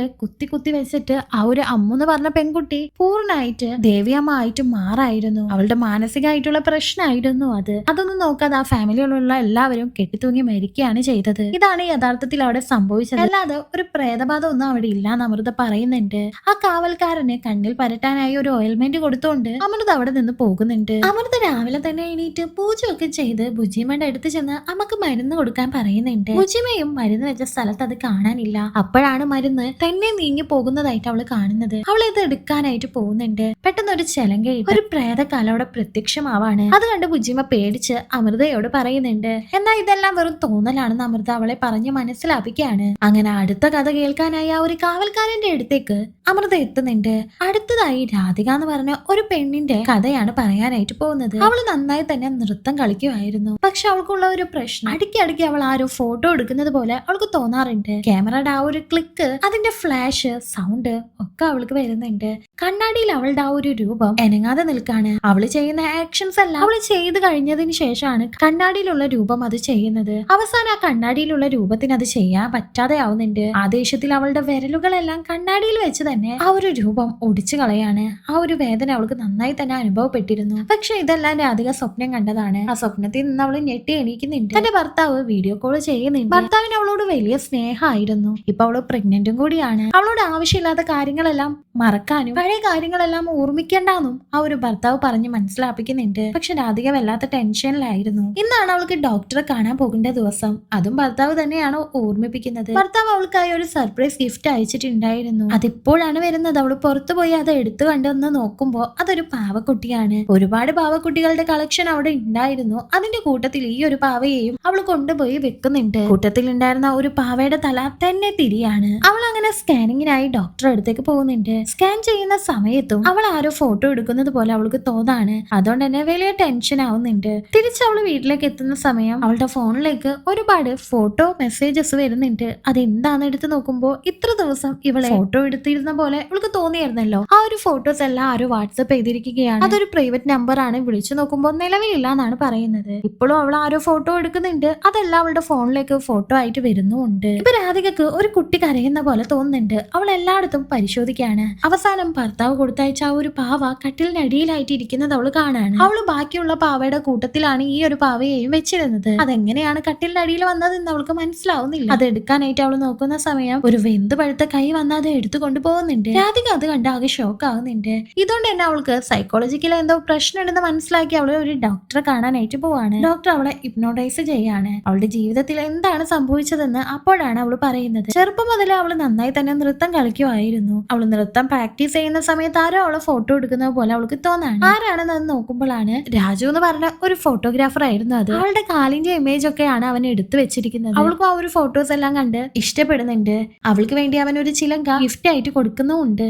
കുത്തി വെച്ചിട്ട് ആ ഒരു അമ്മ എന്ന് പറഞ്ഞ പെൺകുട്ടി പൂർണ്ണമായിട്ട് ദേവിയമ്മ ആയിട്ട് മാറായിരുന്നു. അവളുടെ മാനസികമായിട്ടുള്ള പ്രശ്നമായിരുന്നു അതൊന്നും നോക്കാതെ ആ ഫാമിലിയിലുള്ള എല്ലാവരും കെട്ടിത്തൂങ്ങി മരിക്കുകയാണ് ചെയ്തത്. ഇതാണ് യഥാർത്ഥത്തിൽ അവിടെ സംഭവിച്ചത്. അല്ലാതെ ഒരു പ്രേതബാധ ഒന്നും അവിടെ ഇല്ലാന്ന് അമൃത പറയുന്നുണ്ട്. ആ കാവൽക്കാരന് കണ്ണിൽ പരട്ടാനായി ഒരു ഓയിൽമെന്റ് കൊടുത്തുകൊണ്ട് അമൃത അവിടെ നിന്ന് പോകുന്നുണ്ട്. അമൃത രാവിലെ തന്നെ എണീറ്റ് പൂജയൊക്കെ ചെയ്ത് ബുജിമയുടെ അടുത്ത് ചെന്ന് അമ്മക്ക് മരുന്ന് കൊടുക്കാൻ പറയുന്നുണ്ട്. ബുജിമയും മരുന്ന് വെച്ച സ്ഥലത്ത് അത് കാണാനില്ല. അപ്പോഴാണ് മരുന്ന് തന്നെ നീങ്ങി പോകുന്നതായിട്ട് അവള് കാണുന്നത്. അവൾ ഇത് എടുക്കാനായിട്ട് പോകുന്നുണ്ട്. പെട്ടെന്ന് ഒരു ചെലങ്കയിട്ട് ഒരു പ്രേതക്കാലം അവിടെ പ്രത്യക്ഷമാവാണ്. അത് കണ്ട് ബുജിമ പേടിച്ച് അമൃതയോട് പറയുന്നുണ്ട്. എന്നാൽ ഇതെല്ലാം വെറും തോന്നലാണെന്ന് അമൃത അവളെ പറഞ്ഞ് മനസ്സിലാപ്പിക്കുകയാണ്. അങ്ങനെ അടുത്ത കഥ കേൾക്കാനായി ആ ഒരു കാവൽക്കാരന്റെ അടുത്തേക്ക് അമൃത എത്തുന്നുണ്ട്. അടുത്തതായി രാധിക എന്ന് പറഞ്ഞ ഒരു പെണ്ണിന്റെ കഥയാണ് പറയാനായിട്ട് പോകുന്നത്. അവള് നന്നായി തന്നെ നൃത്തം കളിക്കുമായിരുന്നു. പക്ഷെ അവൾക്കുള്ള ഒരു പ്രശ്നം, അടുക്കി അവൾ ആ ഒരു ഫോട്ടോ എടുക്കുന്നത് പോലെ അവൾക്ക് തോന്നാറുണ്ട്. ക്യാമറയുടെ ആ ഒരു ക്ലിക്ക്, അതിന്റെ ഫ്ലാഷ്, സൗണ്ട് ഒക്കെ അവൾക്ക് വരുന്നുണ്ട്. കണ്ണാടിയിൽ അവളുടെ ആ ഒരു രൂപം എനങ്ങാതെ നിൽക്കാണ്. അവള് ചെയ്യുന്ന ആക്ഷൻസ് എല്ലാം അവള് ചെയ്ത് കഴിഞ്ഞതിന് ശേഷമാണ് കണ്ണാടിയിലുള്ള രൂപം അത് ചെയ്യുന്നത്. അവസാനം ആ കണ്ണാടിയിലുള്ള രൂപത്തിന് അത് ചെയ്യാൻ പറ്റാതെ ആവുന്നുണ്ട്. ആ ദേഷ്യത്തിൽ അവളുടെ വിരലുകളെല്ലാം കണ്ണാടിയിൽ വെച്ച് തന്നെ ആ ഒരു രൂപം ഒടിച്ചു കളയാണ്. ആ ഒരു വേദന അവൾക്ക് നന്നായി തന്നെ അനുഭവപ്പെട്ടിരുന്നു. പക്ഷെ ഇതെല്ലാം രാധിക സ്വപ്നം കണ്ടതാണ്. ആ സ്വപ്നത്തിൽ നിന്ന് അവള് ഞെട്ടി എണീക്കുന്നുണ്ട്. തന്റെ ഭർത്താവ് വീഡിയോ കോൾ ചെയ്യുന്നുണ്ട്. ഭർത്താവിന് അവളോട് വലിയ സ്നേഹമായിരുന്നു. ഇപ്പൊ അവള് പ്രഗ്നന്റും കൂടിയാണ്. അവളോട് ആവശ്യമില്ലാത്ത കാര്യങ്ങളെല്ലാം മറക്കാനും പഴയ കാര്യങ്ങളെല്ലാം ഓർമ്മിക്കേണ്ടെന്നും ആ ഒരു ഭർത്താവ് പറഞ്ഞ് മനസ്സിലാപ്പിക്കുന്നുണ്ട്. പക്ഷെ രാധിക വല്ലാത്ത ടെൻഷനിലായിരുന്നു. ഇന്നാണ് അവൾക്ക് ഡോക്ടറെ കാണാൻ പോകേണ്ട ദിവസം. അതും ഭർത്താവ് തന്നെയാണ് ഓർമ്മിപ്പിക്കുന്നത്. ഭർത്താവ് അവൾക്കായി ഒരു സർപ്രൈസ് ഗിഫ്റ്റ് അയച്ചിട്ടുണ്ടായിരുന്നു. അതിപ്പോഴാണ് വരുന്നത്. അവള് പുറത്തുപോയി അത് എടുത്തു കണ്ടെന്ന് നോക്കുമ്പോ അതൊരു പാവക്കുട്ടിയാണ്. ഒരുപാട് പാവക്കുട്ടികളുടെ കളക്ഷൻ അവിടെ ഉണ്ടായിരുന്നു. അതിന്റെ കൂട്ടത്തിൽ ഈ ഒരു പാവയെയും അവൾ കൊണ്ടുപോയി വെക്കുന്നുണ്ട്. കൂട്ടത്തിൽ ഉണ്ടായിരുന്ന ഒരു പാവയുടെ തല തന്നെ തിരിയാണ്. അവൾ അങ്ങനെ സ്കാനിങ്ങിനായി ഡോക്ടറെ അടുത്തേക്ക് പോകുന്നുണ്ട്. സ്കാൻ ചെയ്യുന്ന സമയത്തും അവൾ ആരോ ഫോട്ടോ എടുക്കുന്നത് പോലെ അവൾക്ക് തോന്നാണ്. അതുകൊണ്ട് തന്നെ വലിയ ടെൻഷൻ ആവുന്നുണ്ട്. തിരിച്ച് അവള് വീട്ടിലേക്ക് എത്തുന്ന സമയം അവളുടെ ഫോണിലേക്ക് ഒരുപാട് ഫോട്ടോ മെസ്സേജസ് വരുന്നുണ്ട്. അതെന്താന്ന് എടുത്ത് നോക്കുമ്പോ ഇത്ര ദിവസം ഇവളെ ഫോട്ടോ എടുത്തിരുന്ന പോലെ ഇവൾക്ക് തോന്നിയായിരുന്നല്ലോ. ആ ഒരു ഫോട്ടോസ് എല്ലാം ആരോ വാട്സപ്പ് ചെയ്തിരിക്കുകയാണ്. അതൊരു പ്രൈവറ്റ് നമ്പർ ആണ്. വിളിച്ചു നോക്കുമ്പോൾ നിലവിലില്ല എന്നാണ് പറയുന്നത്. ഇപ്പോഴും അവൾ ആരോ ഫോട്ടോ എടുക്കുന്നുണ്ട്. അതെല്ലാം അവളുടെ ഫോണിലേക്ക് ഫോട്ടോ ആയിട്ട് വരുന്നുമുണ്ട്. ഇപ്പൊ രാധികക്ക് ഒരു കുട്ടി കരയുന്ന പോലെ തോന്നുന്നുണ്ട്. അവൾ എല്ലായിടത്തും പരിശോധിക്കാണ്. അവസാനം ഭർത്താവ് കൊടുത്തയച്ച ആ ഒരു പാവ കട്ടിലിനടിയിലായിട്ട് ഇരിക്കുന്നത് അവള് കാണാണ്. അവള് ബാക്കിയുള്ള പാവയുടെ കൂട്ടത്തിലാണ് ഈ ഒരു പാവയെയും വെച്ചിരുന്നത്. അതെങ്ങനെയാണ് കട്ടിലിനടിയിൽ വന്നതെന്ന് അവൾക്ക് മനസ്സിലാവുന്നില്ല. അത് എടുക്കാനായിട്ട് അവൾ നോക്കുന്ന സമയം ഒരു വെന്ത് പഴുത്ത കൈ വന്ന് അത് എടുത്തു കൊണ്ടുപോകുന്നുണ്ട്. രാധിക അത് കണ്ട് ആകെ ഷോക്ക് ആവുന്നുണ്ട്. ഇതുകൊണ്ട് തന്നെ അവൾക്ക് സൈക്കോളജിക്കൽ എന്തോ പ്രശ്നം ഉണ്ടെന്ന് മനസ്സിലാക്കി അവള് ഒരു ഡോക്ടറെ കാണാനായിട്ട് പോവാണ്. ഡോക്ടർ അവളെ ഹിപ്നോട്ടൈസ് ചെയ്യാണ്. അവളുടെ ജീവിതത്തിൽ എന്താണ് സംഭവിച്ചതെന്ന് അപ്പോഴാണ് അവള് പറയുന്നത്. ചെറുപ്പം മുതൽ അവള് നന്നായി തന്നെ നൃത്തം കളിക്കുമായിരുന്നു. അവള് നൃത്തം പ്രാക്ടീസ് ചെയ്യുന്ന സമയത്ത് ആരോ അവളെ ഫോട്ടോ എടുക്കുന്നത് പോലെ അവൾക്ക് തോന്നാണ്. ആരാണെന്ന് നോക്കുമ്പോഴാണ് രാജു എന്ന് പറഞ്ഞ ഒരു ഫോട്ടോഗ്രാഫർ ആയിരുന്നു അത്. അവളുടെ കാലിന്റെ ഇമേജ് ഒക്കെയാണ് അവൻ എടുത്തു വെച്ചിരിക്കുന്നത്. അവൾക്ക് ആ ഒരു ഫോട്ടോസ് എല്ലാം കണ്ട് ഇഷ്ടപ്പെടുന്നുണ്ട്. അവൾക്ക് വേണ്ടി അവൻ ഒരു ചിലങ്ക ഗിഫ്റ്റ് ആയിട്ട് കൊടുക്കുന്നുമുണ്ട്.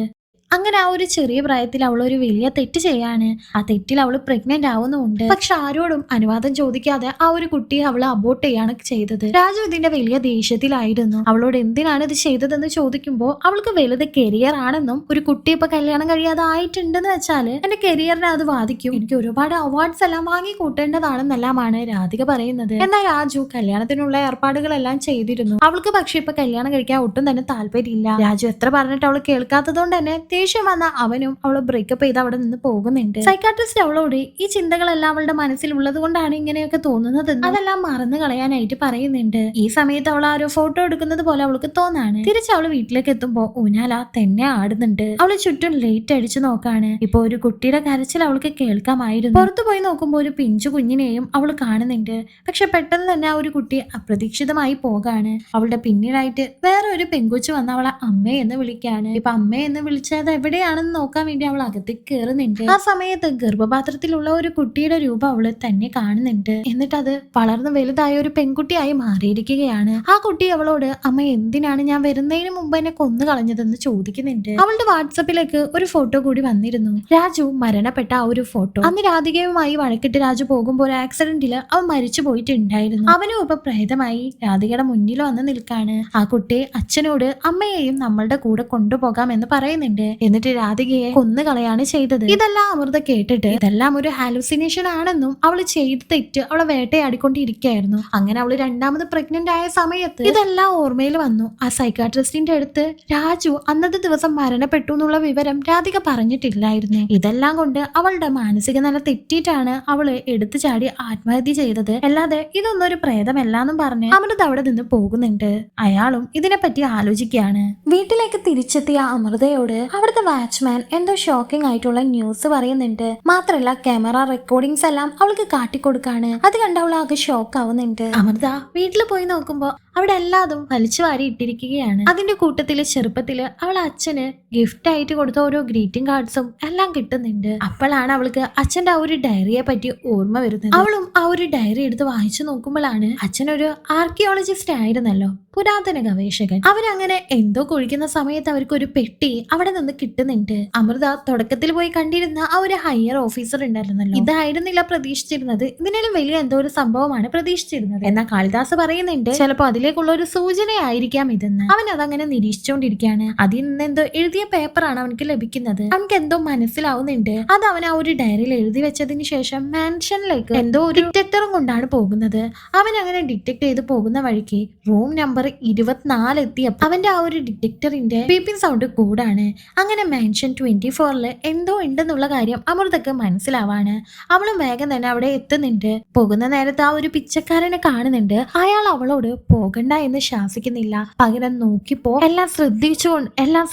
അങ്ങനെ ആ ഒരു ചെറിയ പ്രായത്തിൽ അവൾ ഒരു വലിയ തെറ്റ് ചെയ്യാണ്. ആ തെറ്റിൽ അവൾ പ്രഗ്നന്റ് ആവുന്നുമുണ്ട്. പക്ഷെ ആരോടും അനുവാദം ചോദിക്കാതെ ആ ഒരു കുട്ടിയെ അവൾ അബോർട്ട് ചെയ്യാണ് ചെയ്തത്. രാജു ഇതിന്റെ വലിയ ദേഷ്യത്തിലായിരുന്നു. അവളോട് എന്തിനാണ് ഇത് ചെയ്തതെന്ന് ചോദിക്കുമ്പോൾ അവൾക്ക് വലുത് കരിയർ ആണെന്നും ഒരു കുട്ടി ഇപ്പൊ കല്യാണം കഴിയാതെ ആയിട്ടുണ്ടെന്ന് വെച്ചാൽ എന്റെ കരിയറിനെ അത് ബാധിക്കും, എനിക്ക് ഒരുപാട് അവാർഡ്സ് എല്ലാം വാങ്ങി കൂട്ടേണ്ടതാണെന്നെല്ലാമാണ് രാധിക പറയുന്നത്. എന്നാൽ രാജു കല്യാണത്തിനുള്ള ഏർപ്പാടുകളെല്ലാം ചെയ്തിരുന്നു. അവൾക്ക് പക്ഷെ ഇപ്പൊ കല്യാണം കഴിക്കാൻ ഒട്ടും തന്നെ താല്പര്യമില്ല. രാജു എത്ര പറഞ്ഞിട്ട് അവൾ കേൾക്കാത്തതുകൊണ്ട് തന്നെ ദേഷ്യം വന്ന അവനും അവള് ബ്രേക്കപ്പ് ചെയ്ത് അവിടെ നിന്ന് പോകുന്നുണ്ട്. സൈക്കാട്രിസ്റ്റ് അവളോട് ഈ ചിന്തകളെല്ലാം അവളുടെ മനസ്സിൽ ഉള്ളത് കൊണ്ടാണ് ഇങ്ങനെയൊക്കെ തോന്നുന്നത്, അതെല്ലാം മറന്നു കളയാനായിട്ട് പറയുന്നുണ്ട്. ഈ സമയത്ത് അവൾ ആരോ ഫോട്ടോ എടുക്കുന്നത് പോലെ അവൾക്ക് തോന്നാണ്. തിരിച്ച് അവള് വീട്ടിലേക്ക് എത്തുമ്പോ ഊഞ്ഞാല തന്നെ ആടുന്നുണ്ട്. അവള് ചുറ്റും ലൈറ്റ് അടിച്ചു നോക്കാണ്. ഇപ്പൊ ഒരു കുട്ടിയുടെ കരച്ചിൽ അവൾക്ക് കേൾക്കാമായിരുന്നു. പുറത്തു പോയി നോക്കുമ്പോ ഒരു പിഞ്ചു കുഞ്ഞിനെയും അവൾ കാണുന്നുണ്ട്. പക്ഷെ പെട്ടെന്ന് തന്നെ ആ ഒരു കുട്ടി അപ്രതീക്ഷിതമായി പോകാണ്. അവളുടെ പിന്നീടായിട്ട് വേറെ ഒരു പെങ്കുച്ചു വന്ന് അവളെ അമ്മയെന്ന് വിളിക്കാണ്. ഇപ്പൊ അമ്മയെന്ന് വിളിച്ചത് എവിടെയാണെന്ന് നോക്കാൻ വേണ്ടി അവൾ അകത്തേക്ക് കയറുന്നുണ്ട്. ആ സമയത്ത് ഗർഭപാത്രത്തിലുള്ള ഒരു കുട്ടിയുടെ രൂപം അവള് തന്നെ കാണുന്നുണ്ട്. എന്നിട്ട് അത് വളർന്ന് വലുതായ ഒരു പെൺകുട്ടിയായി മാറിയിരിക്കുകയാണ്. ആ കുട്ടി അവളോട് അമ്മ എന്തിനാണ് ഞാൻ വരുന്നതിന് മുമ്പ് എന്നെ കൊന്നു കളഞ്ഞതെന്ന് ചോദിക്കുന്നുണ്ട്. അവളുടെ വാട്സപ്പിലേക്ക് ഒരു ഫോട്ടോ കൂടി വന്നിരുന്നു. രാജു മരണപ്പെട്ട ആ ഒരു ഫോട്ടോ. അന്ന് രാധികയുമായി വഴക്കിട്ട് രാജു പോകുമ്പോൾ ഒരു ആക്സിഡന്റില് അവൻ മരിച്ചു പോയിട്ടുണ്ടായിരുന്നു. അവനും ഇപ്പൊ പ്രേതമായി രാധികയുടെ മുന്നിൽ വന്ന് നിൽക്കാണ്. ആ കുട്ടി അച്ഛനോട് അമ്മയെയും നമ്മളുടെ കൂടെ കൊണ്ടുപോകാം എന്ന് പറയുന്നുണ്ട്. എന്നിട്ട് രാധികയെ കൊന്നുകളയാണ് ചെയ്തത്. ഇതെല്ലാം അമൃത കേട്ടിട്ട് ഇതെല്ലാം ഒരു ഹാലുസിനേഷൻ ആണെന്നും അവള് ചെയ്ത തെറ്റ് അവളെ വേട്ടയാടിക്കൊണ്ടിരിക്കുകയായിരുന്നു. അങ്ങനെ അവള് രണ്ടാമത് പ്രഗ്നന്റ് ആയ സമയത്ത് ഇതെല്ലാം ഓർമ്മയിൽ വന്നു. ആ സൈക്കാട്രിസ്റ്റിന്റെ അടുത്ത് രാജു അന്നത്തെ ദിവസം മരണപ്പെട്ടു എന്നുള്ള വിവരം രാധിക പറഞ്ഞിട്ടില്ലായിരുന്നു. ഇതെല്ലാം കൊണ്ട് അവളുടെ മാനസിക നില തെറ്റിയിട്ടാണ് അവള് എടുത്തു ചാടി ആത്മഹത്യ ചെയ്തത്, അല്ലാതെ ഇതൊന്നും ഒരു പ്രേതമല്ലാന്നും പറഞ്ഞ് അമൃത അവിടെ നിന്ന് പോകുന്നുണ്ട്. അയാളും ഇതിനെപ്പറ്റി ആലോചിക്കുകയാണ്. വീട്ടിലേക്ക് തിരിച്ചെത്തിയ അമൃതയോട് അവിടുത്തെ വാച്ച്മാൻ എന്തോ ഷോക്കിംഗ് ആയിട്ടുള്ള ന്യൂസ് പറയുന്നുണ്ട്. മാത്രല്ല ക്യാമറ റെക്കോർഡിങ്സ് എല്ലാം അവൾക്ക് കാട്ടിക്കൊടുക്കാണ്. അത് കണ്ട് അവൾ ആകെ ഷോക്ക് ആവുന്നുണ്ട്. അമൃത വീട്ടിൽ പോയി നോക്കുമ്പോ അവിടെ എല്ലാതും വലിച്ചു വാരി ഇട്ടിരിക്കുകയാണ്. അതിന്റെ കൂട്ടത്തില് ചെറുപ്പത്തില് അവൾ അച്ഛന് ഗിഫ്റ്റ് ആയിട്ട് കൊടുത്ത ഓരോ ഗ്രീറ്റിംഗ് കാർഡ്സും എല്ലാം കിട്ടുന്നുണ്ട്. അപ്പോഴാണ് അവൾക്ക് അച്ഛന്റെ ആ ഒരു ഡയറിയെ പറ്റി ഓർമ്മ വരുന്നത്. അവളും ആ ഒരു ഡയറി എടുത്ത് വായിച്ചു നോക്കുമ്പോഴാണ് അച്ഛനൊരു ആർക്കിയോളജിസ്റ്റ് ആയിരുന്നല്ലോ, പുരാതന ഗവേഷകൻ. അവരങ്ങനെ എന്തോ കുഴിക്കുന്ന സമയത്ത് അവർക്ക് ഒരു പെട്ടി അവിടെ നിന്ന് കിട്ടുന്നുണ്ട്. അമൃത തുടക്കത്തിൽ പോയി കണ്ടിരുന്ന ആ ഒരു ഹയർ ഓഫീസർ ഉണ്ടായിരുന്നല്ലോ, ഇതായിരുന്നില്ല പ്രതീക്ഷിച്ചിരുന്നത്. ഇതിനും വലിയ എന്തോ ഒരു സംഭവമാണ് പ്രതീക്ഷിച്ചിരുന്നത്. എന്നാൽ കാളിദാസ് പറയുന്നുണ്ട് ചിലപ്പോ അതിലേക്കുള്ള ഒരു സൂചനയായിരിക്കാം ഇതെന്ന്. അവൻ അതങ്ങനെ നിരീക്ഷിച്ചുകൊണ്ടിരിക്കുകയാണ്. അതിൽ നിന്ന് എന്തോ എഴുതിയ പേപ്പറാണ് അവനക്ക് ലഭിക്കുന്നത്. അവനക്ക് എന്തോ മനസ്സിലാവുന്നുണ്ട്. അത് അവൻ ആ ഒരു ഡയറിയിൽ എഴുതി വെച്ചതിന് ശേഷം മാൻഷനിലേക്ക് എന്തോ ഒരു ഡിറ്റക്ടറും കൊണ്ടാണ് പോകുന്നത്. അവൻ അങ്ങനെ ഡിറ്റക്ട് ചെയ്ത് പോകുന്ന വഴിക്ക് റൂം നമ്പർ 24 എത്തിയപ്പോൾ അവന്റെ ആ ഒരു ഡിറ്റക്ടറിന്റെ ബീപ്പിംഗ് സൗണ്ട് കൂടാണ്. അങ്ങനെ മാൻഷൻ 24 എന്തോ ഉണ്ടെന്നുള്ള കാര്യം അമൃതക്ക് മനസ്സിലാവാണ്. അവളും വേഗം തന്നെ അവിടെ എത്തുന്നുണ്ട്. പോകുന്ന നേരത്ത് ആ ഒരു പിച്ചക്കാരനെ കാണുന്നുണ്ട്. അയാൾ അവളോട് പോകണ്ട എന്ന് ശാസിക്കുന്നില്ല, പകരം നോക്കിപ്പോ എല്ലാം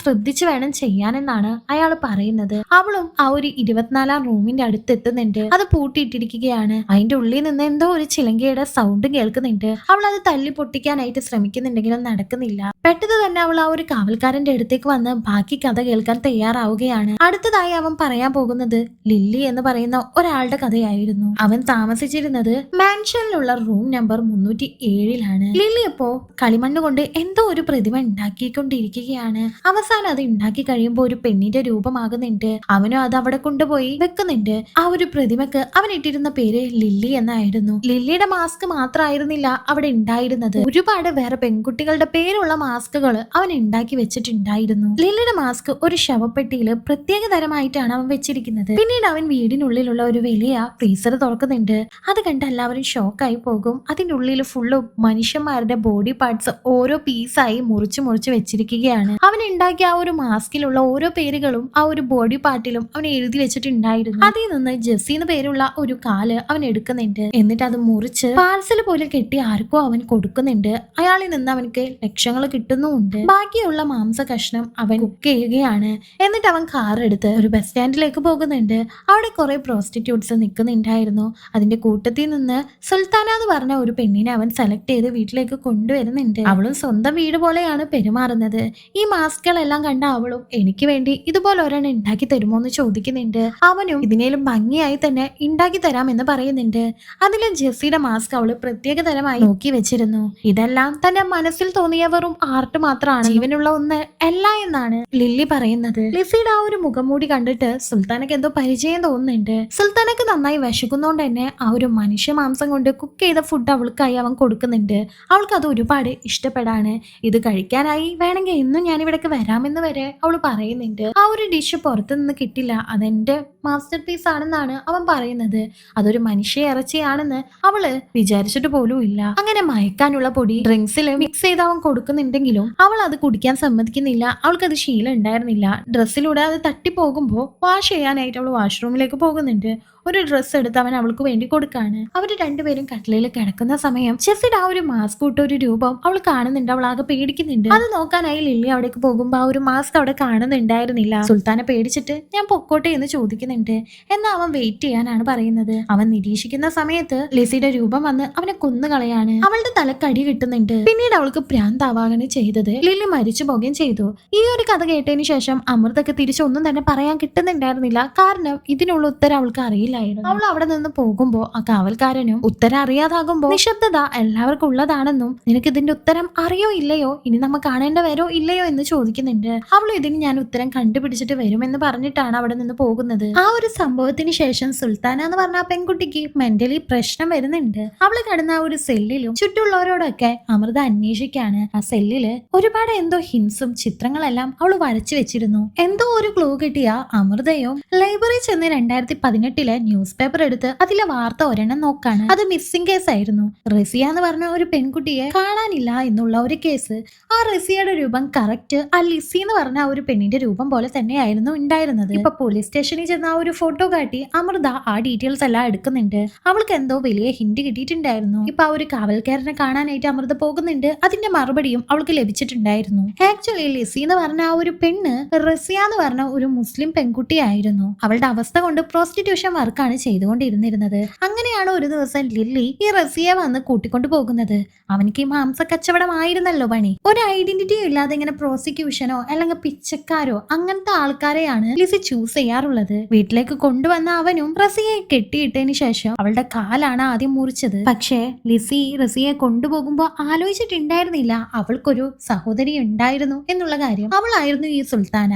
ശ്രദ്ധിച്ചു വേണം ചെയ്യാനെന്നാണ് അയാൾ പറയുന്നത്. അവളും ആ ഒരു 24 റൂമിന്റെ അടുത്ത് എത്തുന്നുണ്ട്. അത് പൂട്ടിയിട്ടിരിക്കുകയാണ്. അതിന്റെ ഉള്ളിൽ നിന്ന് എന്തോ ഒരു ചിലങ്കയുടെ സൗണ്ട് കേൾക്കുന്നുണ്ട്. അവൾ അത് തല്ലി പൊട്ടിക്കാനായിട്ട് ശ്രമിക്കുന്നുണ്ടെങ്കിലും നടക്കുന്നില്ല. പെട്ടെന്ന് തന്നെ അവൾ ആ ഒരു കാവൽക്കാരന്റെ അടുത്തേക്ക് വന്ന് ബാക്കി കഥ കേൾക്കാൻ തയ്യാറാവുകയാണ്. അടുത്തതായി അവൻ പറയാൻ പോകുന്നത് ലില്ലി എന്ന് പറയുന്ന ഒരാളുടെ കഥയായിരുന്നു. അവൻ താമസിച്ചിരുന്നത് മാൻഷനിലുള്ള റൂം നമ്പർ 307. ലില്ലി ഇപ്പോ കളിമണ്ണ് കൊണ്ട് എന്തോ ഒരു പ്രതിമ ഉണ്ടാക്കിക്കൊണ്ടിരിക്കുകയാണ്. അവസാനം അത് ഉണ്ടാക്കി കഴിയുമ്പോൾ ഒരു പെണ്ണിന്റെ രൂപമാകുന്നുണ്ട്. അവനും അത് അവിടെ കൊണ്ടുപോയി വെക്കുന്നുണ്ട്. ആ ഒരു പ്രതിമക്ക് അവൻ ഇട്ടിരുന്ന പേര് ലില്ലി എന്നായിരുന്നു. ലില്ലിയുടെ മാസ്ക് മാത്രമായിരുന്നില്ല അവിടെ ഉണ്ടായിരുന്നത്, ഒരുപാട് വേറെ പെൺകുട്ടികളുടെ പേരുള്ള മാസ്കുകൾ അവൻ ഉണ്ടാക്കി വെച്ചിട്ടുണ്ടായിരുന്നു. ലില്ലിയുടെ മാസ്ക് ഒരു ശവപ്പെട്ടിയിൽ പ്രത്യേക തരമായിട്ടാണ് അവൻ വെച്ചിരിക്കുന്നത്. പിന്നീട് അവൻ വീടിനുള്ളിലുള്ള ഒരു വലിയ ഫ്രീസർ തുറക്കുന്നുണ്ട്. അത് കണ്ട് എല്ലാവരും ഷോക്കായി പോകും. അതിൻ്റെ ഉള്ളിൽ ഫുള്ള് മനുഷ്യന്മാരുടെ ബോഡി പാർട്സ് ഓരോ പീസായി മുറിച്ച് മുറിച്ച് വെച്ചിരിക്കുകയാണ്. അവൻ ഉണ്ടാക്കിയ ആ ഒരു മാസ്കിലുള്ള ഓരോ പേരുകളും ആ ഒരു ബോഡി പാർട്ടിലും അവൻ എഴുതി വെച്ചിട്ടുണ്ടായിരുന്നു. അതിൽ നിന്ന് ജെസ്സി എന്ന് പേരുള്ള ഒരു കാല് അവൻ എടുക്കുന്നുണ്ട്. എന്നിട്ട് അത് മുറിച്ച് പാർസൽ പോലെ കെട്ടി ആർക്കോ അവൻ കൊടുക്കുന്നുണ്ട്. അയാളിൽ നിന്ന് അവനക്ക് ലക്ഷങ്ങൾ കിട്ടുന്നുമുണ്ട്. ബാക്കിയുള്ള മാംസ കഷ്ണം അവൻ കുക്ക് ചെയ്യുകയാണ്. എന്നിട്ട് അവൻ കാർ എടുത്ത് ഒരു ബസ് സ്റ്റാൻഡിലേക്ക് പോകുന്നുണ്ട്. അവിടെ കുറെ പ്രോസ്റ്റിറ്റ്യൂട്ട്സ് നിൽക്കുന്നുണ്ടായിരുന്നു. അതിന്റെ കൂട്ടത്തിൽ നിന്ന് സുൽത്താന എന്ന് പറഞ്ഞ ഒരു പെണ്ണിനെ അവൻ സെലക്ട് ചെയ്ത് വീട്ടിലേക്ക് കൊണ്ടുവരുന്നുണ്ട്. അവളും സ്വന്തം വീട് പോലെയാണ് പെരുമാറുന്നത്. ഈ മാസ്കുകളെല്ലാം കണ്ട അവളും എനിക്ക് വേണ്ടി ഇതുപോലെ ഒരെണ്ണം ഉണ്ടാക്കി തരുമോ എന്ന് ചോദിക്കുന്നുണ്ട്. അവനും ഇതിനേലും ഭംഗിയായി തന്നെ ഉണ്ടാക്കി തരാമെന്ന് പറയുന്നുണ്ട്. അതിലെ ജെസ്സിയുടെ മാസ്ക് അവള് പ്രത്യേക തരമായി നോക്കി വെച്ചിരുന്നു. ഇതെല്ലാം തന്റെ മനസ്സിൽ തോന്നിയ വെറും ആർട്ട് മാത്രമാണ്, ജീവനുള്ള ഒന്ന് അല്ല എന്നാണ് ലില്ലി പറയുന്നത്. ലിസിയുടെ ആ ഒരു മുഖംമൂടി കണ്ടിട്ട് സുൽത്താനക്ക് എന്തോ പരിചയം തോന്നുന്നുണ്ട്. സുൽത്താനക്ക് നന്നായി വിശക്കുന്നോണ്ട് തന്നെ ആ ഒരു മനുഷ്യ മാംസം കൊണ്ട് കുക്ക് ചെയ്ത ഫുഡ് അവൾക്കായി അവൻ കൊടുക്കുന്നുണ്ട്. അവൾക്ക് അത് ഒരുപാട് ഇഷ്ടപ്പെടാണ്. ഇത് കഴിക്കാനായി വേണമെങ്കിൽ ഇന്നും ഞാൻ ഇവിടേക്ക് വരാമെന്ന് വരെ അവൾ പറയുന്നുണ്ട്. ആ ഒരു ഡിഷ് പുറത്തു നിന്ന് കിട്ടില്ല, അതെന്റെ മാസ്റ്റർ പീസ് ആണെന്നാണ് അവൻ പറയുന്നത്. അതൊരു മനുഷ്യ ഇറച്ചിയാണെന്ന് അവള് വിചാരിച്ചിട്ട് പോലും ഇല്ല. അങ്ങനെ മയക്കാനുള്ള പൊടി ഡ്രിങ്ക്സിൽ മിക്സ് ചെയ്ത് അവൻ കൊടുക്കുന്നുണ്ടെങ്കിലും അവൾ അത് കുടിക്കാൻ സമ്മതിക്കുന്നില്ല. അവൾക്കത് ശീലം ഉണ്ടായിരുന്നില്ല. ഡ്രസ്സിലൂടെ അത് തട്ടിപ്പോകുമ്പോ വാഷ് ചെയ്യാനായിട്ട് അവൾ വാഷ്റൂമിലേക്ക് പോകുന്നുണ്ട്. ഒരു ഡ്രസ്സ് എടുത്ത് അവൻ അവൾക്ക് വേണ്ടി കൊടുക്കാണ്. അവര് രണ്ടുപേരും കട്ടിലിൽ കിടക്കുന്ന സമയം ചെസ്സിയുടെ ആ ഒരു മാസ്ക് ഇട്ട ഒരു രൂപം അവൾ കാണുന്നുണ്ട്. അവൾ ആകെ പേടിക്കുന്നുണ്ട്. അത് നോക്കാനായി ലില്ലി അവിടേക്ക് പോകുമ്പോ ആ ഒരു മാസ്ക് അവിടെ കാണുന്നുണ്ടായിരുന്നില്ല. സുൽത്താനെ പേടിച്ചിട്ട് ഞാൻ പൊക്കോട്ടെ എന്ന് ചോദിക്കുന്നുണ്ട്. എന്നാൽ അവൻ വെയിറ്റ് ചെയ്യാനാണ് പറയുന്നത്. അവൻ നിരീക്ഷിക്കുന്ന സമയത്ത് ലിസിയുടെ രൂപം വന്ന് അവനെ കൊന്നുകളയാണ്. അവളുടെ തലക്കടി കിട്ടുന്നുണ്ട്. പിന്നീട് അവൾക്ക് ഭ്രാന്താവാണ് ചെയ്തത്. ലില്ലി മരിച്ചു പോകുകയും ചെയ്തു. ഈ ഒരു കഥ കേട്ടതിന് ശേഷം അമൃതക്ക് തിരിച്ചൊന്നും തന്നെ പറയാൻ കിട്ടുന്നുണ്ടായിരുന്നില്ല. കാരണം ഇതിനുള്ള ഉത്തരം അവൾക്ക് അറിയില്ല. അവൾ അവിടെ നിന്ന് പോകുമ്പോ ആ കാവൽക്കാരനും ഉത്തരം അറിയാതാകുമ്പോ നിശബ്ദത എല്ലാവർക്കും ഉള്ളതാണെന്നും നിനക്ക് ഇതിന്റെ ഉത്തരം അറിയോ ഇല്ലയോ, ഇനി നമ്മ കാണേണ്ട വരോ ഇല്ലയോ എന്ന് ചോദിക്കുന്നുണ്ട്. അവൾ ഇതിന് ഞാൻ ഉത്തരം കണ്ടുപിടിച്ചിട്ട് വരുമെന്ന് പറഞ്ഞിട്ടാണ് അവിടെ നിന്ന് പോകുന്നത്. ആ ഒരു സംഭവത്തിന് ശേഷം സുൽത്താന എന്ന് പറഞ്ഞ ആ പെൺകുട്ടിക്ക് മെന്റലി പ്രശ്നം വരുന്നുണ്ട്. അവള് കിടന്ന ആ ഒരു സെല്ലിലും ചുറ്റുള്ളവരോടൊക്കെ അമൃത അന്വേഷിക്കാണ്. ആ സെല്ലില് ഒരുപാട് എന്തോ ഹിൻസും ചിത്രങ്ങളെല്ലാം അവൾ വരച്ചു വെച്ചിരുന്നു. എന്തോ ഒരു ക്ലൂ കിട്ടിയ അമൃതയും ലൈബ്രറി ചെന്ന് 2018 ന്യൂസ് പേപ്പർ എടുത്ത് അതിലെ വാർത്ത ഒരെണ്ണം നോക്കാണ്. അത് മിസ്സിംഗ് കേസ് ആയിരുന്നു. റസിയ എന്ന് പറഞ്ഞ ഒരു പെൺകുട്ടിയെ കാണാനില്ല എന്നുള്ള ഒരു കേസ്. ആ റസിയയുടെ രൂപം കറക്റ്റ് ആ ലിസി എന്ന് പറഞ്ഞ ആ ഒരു പെണ്ണിന്റെ രൂപം പോലെ തന്നെയായിരുന്നു ഉണ്ടായിരുന്നത്. ഇപ്പൊ പോലീസ് സ്റ്റേഷനിൽ ചെന്ന ആ ഒരു ഫോട്ടോ കാട്ടി അമൃത ആ ഡീറ്റെയിൽസ് എല്ലാം എടുക്കുന്നുണ്ട്. അവൾക്ക് എന്തോ വലിയ ഹിന്റ് കിട്ടിയിട്ടുണ്ടായിരുന്നു. ഇപ്പൊ ആ ഒരു കാവൽക്കാരനെ കാണാനായിട്ട് അമൃത പോകുന്നുണ്ട്. അതിന്റെ മറുപടിയും അവൾക്ക് ലഭിച്ചിട്ടുണ്ടായിരുന്നു. ആക്ച്വലി ലിസി എന്ന് പറഞ്ഞ ആ ഒരു പെണ്ണ് റസിയ എന്ന് പറഞ്ഞ ഒരു മുസ്ലിം പെൺകുട്ടിയായിരുന്നു. അവളുടെ അവസ്ഥ കൊണ്ട് പ്രോസ്റ്റിറ്റ്യൂഷൻ വർക്കാണ് ചെയ്തുകൊണ്ടിരുന്നിരുന്നത്. അങ്ങനെയാണ് ഒരു ദിവസം ലില്ലി ഈ റസിയെ വന്ന് കൂട്ടിക്കൊണ്ടു പോകുന്നത്. അവനിക്ക് ഈ മാംസ കച്ചവടമായിരുന്നല്ലോ പണി. ഒരു ഐഡന്റിറ്റിയും ഇല്ലാതെ ഇങ്ങനെ പ്രോസിക്യൂഷനോ അല്ലെങ്കിൽ പിച്ചക്കാരോ അങ്ങനത്തെ ആൾക്കാരെയാണ് ലിസി ചൂസ് ചെയ്യാറുള്ളത്. വീട്ടിലേക്ക് കൊണ്ടുവന്ന അവനും റസിയെ കെട്ടിയിട്ടതിന് ശേഷം അവളുടെ കാലാണ് ആദ്യം മുറിച്ചത്. പക്ഷേ ലിസി റസിയെ കൊണ്ടുപോകുമ്പോ ആലോചിച്ചിട്ടുണ്ടായിരുന്നില്ല അവൾക്കൊരു സഹോദരി ഉണ്ടായിരുന്നു എന്നുള്ള കാര്യം. അവളായിരുന്നു ഈ സുൽത്താന.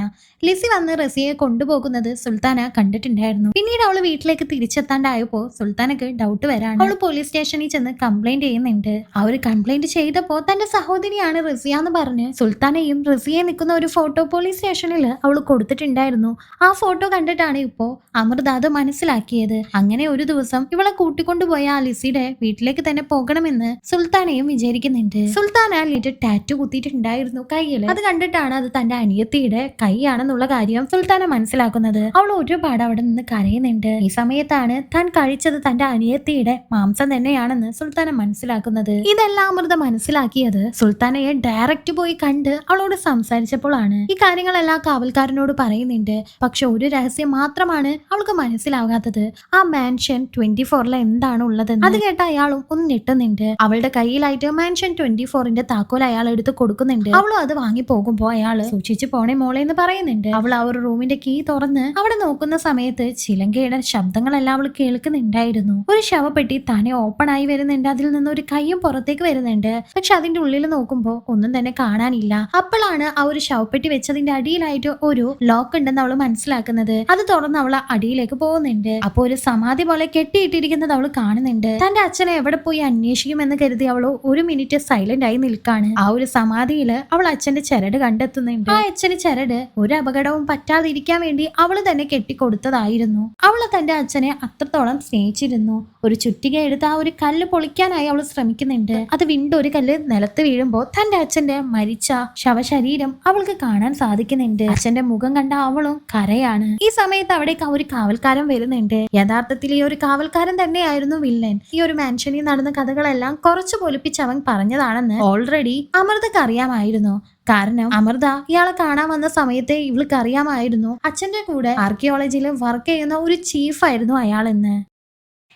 ലിസി വന്ന് റസിയെ കൊണ്ടുപോകുന്നത് സുൽത്താന കണ്ടിട്ടുണ്ടായിരുന്നു. പിന്നീട് അവള് വീട്ടിലേക്ക് തിരിച്ചെത്താണ്ടായപ്പോ സുൽത്താനക്ക് ഡൗട്ട് വരാണ്. അവള് പോലീസ് സ്റ്റേഷനിൽ ചെന്ന് കംപ്ലൈന്റ് ചെയ്യുന്നുണ്ട്. ആ ഒരു കംപ്ലൈന്റ് ചെയ്തപ്പോ തന്റെ സഹോദരിയാണ് റസിയ എന്ന് പറഞ്ഞ് സുൽത്താനയും റസിയെ നിൽക്കുന്ന ഒരു ഫോട്ടോ പോലീസ് സ്റ്റേഷനിൽ അവൾ കൊടുത്തിട്ടുണ്ടായിരുന്നു. ആ ഫോട്ടോ കണ്ടിട്ടാണ് ഇപ്പോ അമൃത അത് മനസ്സിലാക്കിയത്. അങ്ങനെ ഒരു ദിവസം ഇവളെ കൂട്ടിക്കൊണ്ടുപോയ ആ ലിസിയുടെ വീട്ടിലേക്ക് തന്നെ പോകണമെന്ന് സുൽത്താനയും വിചാരിക്കുന്നുണ്ട്. സുൽത്താന ലിറ്റ് ടാറ്റു കുത്തിയിട്ടുണ്ടായിരുന്നു കയ്യില്. അത് കണ്ടിട്ടാണ് അത് തന്റെ അനിയത്തിയുടെ കൈയാണെന്നുള്ള കാര്യം സുൽത്താന മനസ്സിലാക്കുന്നത്. അവൾ ഒരുപാട് അവിടെ നിന്ന് കരയുന്നുണ്ട്. ഈ സമയത്താണ് താൻ കഴിച്ചത് തന്റെ അനിയത്തിയുടെ മാംസം തന്നെയാണെന്ന് സുൽത്താന മനസ്സിലാക്കുന്നത്. ഇതെല്ലാം അമൃത മനസ്സിലാക്കിയത് സുൽത്താനയെ ഡയറക്റ്റ് പോയി കണ്ട് അവളോട് സംസാരിച്ചപ്പോഴാണ്. ഈ കാര്യങ്ങളെല്ലാം കാവൽക്കാരനോട് പറയുന്നുണ്ട്. പക്ഷെ ഒരു രഹസ്യം മാത്രമാണ് അവൾക്ക് മനസ്സിലാകാത്തത്. ആ മാൻഷൻ 24 എന്താണ് ഉള്ളതെന്ന്. അത് കേട്ട അയാളും ഒന്ന് ഞെട്ടുന്നുണ്ട്. അവളുടെ കയ്യിലായിട്ട് മാൻഷൻ 24 താക്കോൽ അയാൾ എടുത്ത് കൊടുക്കുന്നുണ്ട്. അവളും അത് വാങ്ങി പോകുമ്പോ അയാള് സൂക്ഷിച്ചു പോണേ മോളെ എന്ന് പറയുന്നുണ്ട്. അവൾ ആ ഒരു റൂമിന്റെ കീ തുറന്ന് അവിടെ നോക്കുന്ന സമയത്ത് ചിലങ്കയുടെ ശബ്ദം ശബ്ദങ്ങളെല്ലാം അവൾ കേൾക്കുന്നുണ്ടായിരുന്നു. ഒരു ശവപ്പെട്ടി തന്നെ ഓപ്പൺ ആയി വരുന്നുണ്ട്. അതിൽ നിന്ന് ഒരു കയ്യും പുറത്തേക്ക് വരുന്നുണ്ട്. പക്ഷെ അതിന്റെ ഉള്ളിൽ നോക്കുമ്പോൾ ഒന്നും തന്നെ കാണാനില്ല. അപ്പോഴാണ് ആ ഒരു ശവപ്പെട്ടി വെച്ചതിന്റെ അടിയിലായിട്ട് ഒരു ലോക്ക് ഉണ്ടെന്ന് അവൾ മനസ്സിലാക്കുന്നത്. അത് തുറന്ന് അവൾ അടിയിലേക്ക് പോകുന്നുണ്ട്. അപ്പൊ ഒരു സമാധി പോലെ കെട്ടിയിട്ടിരിക്കുന്നത് അവൾ കാണുന്നുണ്ട്. തന്റെ അച്ഛനെ എവിടെ പോയി അന്വേഷിക്കുമെന്ന് കരുതി അവൾ ഒരു മിനിറ്റ് സൈലന്റ് ആയി നിൽക്കാണ്. ആ ഒരു സമാധിയില് അവൾ അച്ഛന്റെ ചരട് കണ്ടെത്തുന്നുണ്ട്. ആ അച്ഛന് ചരട് ഒരു അപകടവും പറ്റാതിരിക്കാൻ വേണ്ടി അവള് തന്നെ കെട്ടിക്കൊടുത്തതായിരുന്നു. അവള് തന്റെ അച്ഛനെ അത്രത്തോളം സ്നേഹിച്ചിരുന്നു. ഒരു ചുറ്റിക എടുത്ത് ആ ഒരു കല്ല് പൊളിക്കാനായി അവൾ ശ്രമിക്കുന്നുണ്ട്. അത് വീണ്ടൊരു കല്ല് നിലത്ത് വീഴുമ്പോൾ തന്റെ അച്ഛന്റെ മരിച്ച ശവശരീരം അവൾക്ക് കാണാൻ സാധിക്കുന്നുണ്ട്. അച്ഛന്റെ മുഖം കണ്ട അവളും കരയാണ്. ഈ സമയത്ത് അവിടേക്ക് ഒരു കാവൽക്കാരൻ വരുന്നുണ്ട്. യഥാർത്ഥത്തിൽ ഈ ഒരു കാവൽക്കാരൻ തന്നെയായിരുന്നു വില്ലൻ. ഈ ഒരു മാൻഷനിൽ നടന്ന കഥകളെല്ലാം കുറച്ചു പൊലിപ്പിച്ച് അവൻ പറഞ്ഞതാണെന്ന് ഓൾറെഡി അമൃതക്ക് അറിയാമായിരുന്നു. കാരണം അമൃത ഇയാളെ കാണാൻ വന്ന സമയത്തെ ഇവൾക്ക് അറിയാമായിരുന്നു അച്ഛന്റെ കൂടെ ആർക്കിയോളജിയിൽ വർക്ക് ചെയ്യുന്ന ഒരു ചീഫായിരുന്നു അയാളെന്ന്.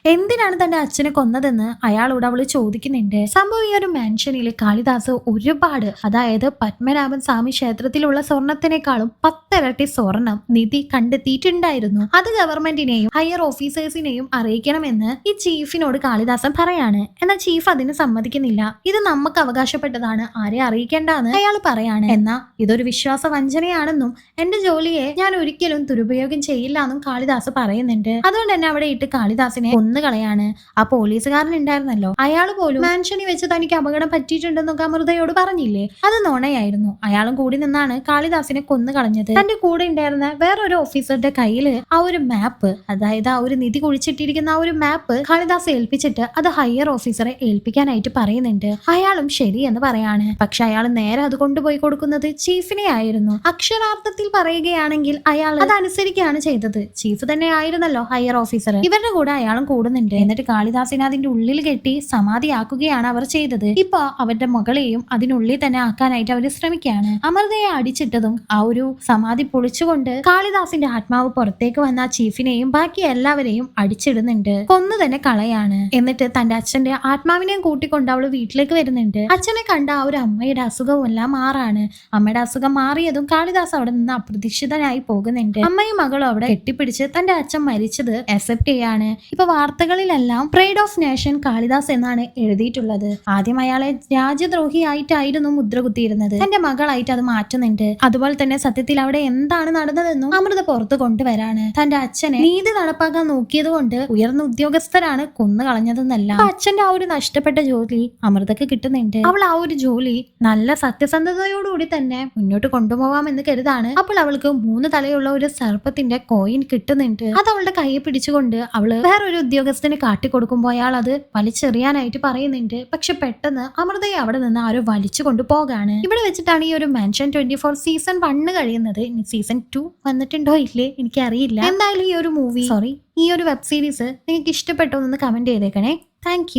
എന്തിനാണ് തന്റെ അച്ഛനെ കൊന്നതെന്ന് അയാളോട് അവള് ചോദിക്കുന്നുണ്ട്. സംഭവം ഈ ഒരു മാൻഷനിൽ കാളിദാസ് ഒരുപാട്, അതായത് പത്മനാഭൻ സ്വാമി ക്ഷേത്രത്തിലുള്ള സ്വർണത്തിനേക്കാളും 10 ഇരട്ടി സ്വർണം നിധി കണ്ടെത്തിയിട്ടുണ്ടായിരുന്നു. അത് ഗവൺമെന്റിനെയും ഹയർ ഓഫീസേഴ്സിനെയും അറിയിക്കണമെന്ന് ഈ ചീഫിനോട് കാളിദാസൻ പറയാണ്. എന്നാൽ ചീഫ് അതിന് സമ്മതിക്കുന്നില്ല. ഇത് നമുക്ക് അവകാശപ്പെട്ടതാണ്, ആരെ അറിയിക്കേണ്ടെന്ന് അയാൾ പറയാണ്. എന്നാൽ ഇതൊരു വിശ്വാസ വഞ്ചനയാണെന്നും എന്റെ ജോലിയെ ഞാൻ ഒരിക്കലും ദുരുപയോഗം ചെയ്യില്ല എന്നും കാളിദാസ് പറയുന്നുണ്ട്. അതുകൊണ്ട് തന്നെ അവിടെ ഇട്ട് കാളിദാസിനെ കളയാണ്. ആ പോലീസുകാരൻ ഉണ്ടായിരുന്നല്ലോ, അയാൾ പോലും മാൻഷനി വെച്ച് തനിക്ക് അപകടം പറ്റിയിട്ടുണ്ടെന്നൊക്കെ അമൃതയോട് പറഞ്ഞില്ലേ, അത് നുണയായിരുന്നു. അയാളും കൂടി നിന്നാണ് കാളിദാസിനെ കൊന്നു കളഞ്ഞത്. തന്റെ കൂടെ ഉണ്ടായിരുന്ന വേറൊരു ഓഫീസറുടെ കയ്യില് ആ ഒരു മാപ്പ്, അതായത് ആ ഒരു നിധി കുഴിച്ചിട്ടിരിക്കുന്ന ആ ഒരു മാപ്പ് കാളിദാസ് ഏൽപ്പിച്ചിട്ട് അത് ഹയർ ഓഫീസറെ ഏൽപ്പിക്കാനായിട്ട് പറയുന്നുണ്ട്. അയാളും ശരി എന്ന് പറയാണ്. പക്ഷെ അയാൾ നേരെ അത് കൊണ്ടുപോയി കൊടുക്കുന്നത് ചീഫിനെ ആയിരുന്നു. അക്ഷരാർത്ഥത്തിൽ പറയുകയാണെങ്കിൽ അയാൾ അതനുസരിക്കുകയാണ് ചെയ്തത്. ചീഫ് തന്നെ ആയിരുന്നല്ലോ ഹയർ ഓഫീസർ. ഇവരുടെ കൂടെ അയാളും കൂടുന്നുണ്ട്. എന്നിട്ട് കാളിദാസിനെ അതിന്റെ ഉള്ളിൽ കെട്ടി സമാധിയാക്കുകയാണ് അവർ ചെയ്തത്. ഇപ്പൊ അവരുടെ മകളെയും അതിനുള്ളിൽ തന്നെ ആക്കാനായിട്ട് അവർ ശ്രമിക്കുകയാണ്. അമൃതയെ അടിച്ചിട്ടതും ആ ഒരു സമാധി പൊളിച്ചുകൊണ്ട് കാളിദാസിന്റെ ആത്മാവ് പുറത്തേക്ക് വന്ന ആ ചീഫിനെയും ബാക്കി എല്ലാവരെയും അടിച്ചിടുന്നുണ്ട്. കൊന്നു തന്നെ കളയാണ്. എന്നിട്ട് തന്റെ അച്ഛന്റെ ആത്മാവിനെയും കൂട്ടിക്കൊണ്ട് അവള് വീട്ടിലേക്ക് വരുന്നുണ്ട്. അച്ഛനെ കണ്ട ആ ഒരു അമ്മയുടെ അസുഖവും എല്ലാം മാറാണ്. അമ്മയുടെ അസുഖം മാറിയതും കാളിദാസ് അവിടെ നിന്ന് അപ്രതീക്ഷിതനായി പോകുന്നുണ്ട്. അമ്മയും മകളും അവിടെ കെട്ടിപ്പിടിച്ച് തന്റെ അച്ഛൻ മരിച്ചത് അക്സെപ്റ്റ് ചെയ്യാണ്. ഇപ്പൊ വാർത്തകളിലെല്ലാം പ്രൈഡ് ഓഫ് നേഷൻ കാളിദാസ് എന്നാണ് എഴുതിയിട്ടുള്ളത്. ആദ്യം അയാളെ രാജ്യദ്രോഹിയായിട്ടായിരുന്നു മുദ്ര കുത്തിയിരുന്നത്. തന്റെ മകളായിട്ട് അത് മാറ്റുന്നുണ്ട്. അതുപോലെ തന്നെ സത്യത്തിൽ അവിടെ എന്താണ് നടന്നതെന്നും അമൃത പുറത്തു കൊണ്ടുവരാണ്. തന്റെ അച്ഛനെ നീതി നടപ്പാക്കാൻ നോക്കിയത് കൊണ്ട് ഉയർന്ന ഉദ്യോഗസ്ഥരാണ് കൊന്നു കളഞ്ഞതെന്നല്ല. അച്ഛന്റെ ആ ഒരു നഷ്ടപ്പെട്ട ജോലി അമൃതക്ക് കിട്ടുന്നുണ്ട്. അവൾ ആ ഒരു ജോലി നല്ല സത്യസന്ധതയോടുകൂടി തന്നെ മുന്നോട്ട് കൊണ്ടുപോവാമെന്ന് കരുതാണ്. അപ്പോൾ അവൾക്ക് 3 തലയുള്ള ഒരു സർപ്പത്തിന്റെ കോയിൻ കിട്ടുന്നുണ്ട്. അത് അവളുടെ കൈയെ പിടിച്ചുകൊണ്ട് അവള് വേറൊരു ഉദ്യോഗസ്ഥന് കാട്ടിക്കൊടുക്കുമ്പോൾ അയാൾ അത് വലിച്ചെറിയാനായിട്ട് പറയുന്നുണ്ട്. പക്ഷെ പെട്ടെന്ന് അമൃതയെ അവിടെ നിന്ന് ആരോ വലിച്ചു കൊണ്ടുപോകാണ്. ഇവിടെ വെച്ചിട്ടാണ് ഈ ഒരു മാൻഷൻ 24 സീസൺ 1 കഴിയുന്നത്. ഇനി സീസൺ 2 വന്നിട്ടുണ്ടോ ഇല്ലേ എനിക്കറിയില്ല. എന്തായാലും ഈ ഒരു വെബ് സീരീസ് നിങ്ങൾക്ക് ഇഷ്ടപ്പെട്ടോ എന്ന് കമന്റ് ചെയ്തേക്കണേ. താങ്ക്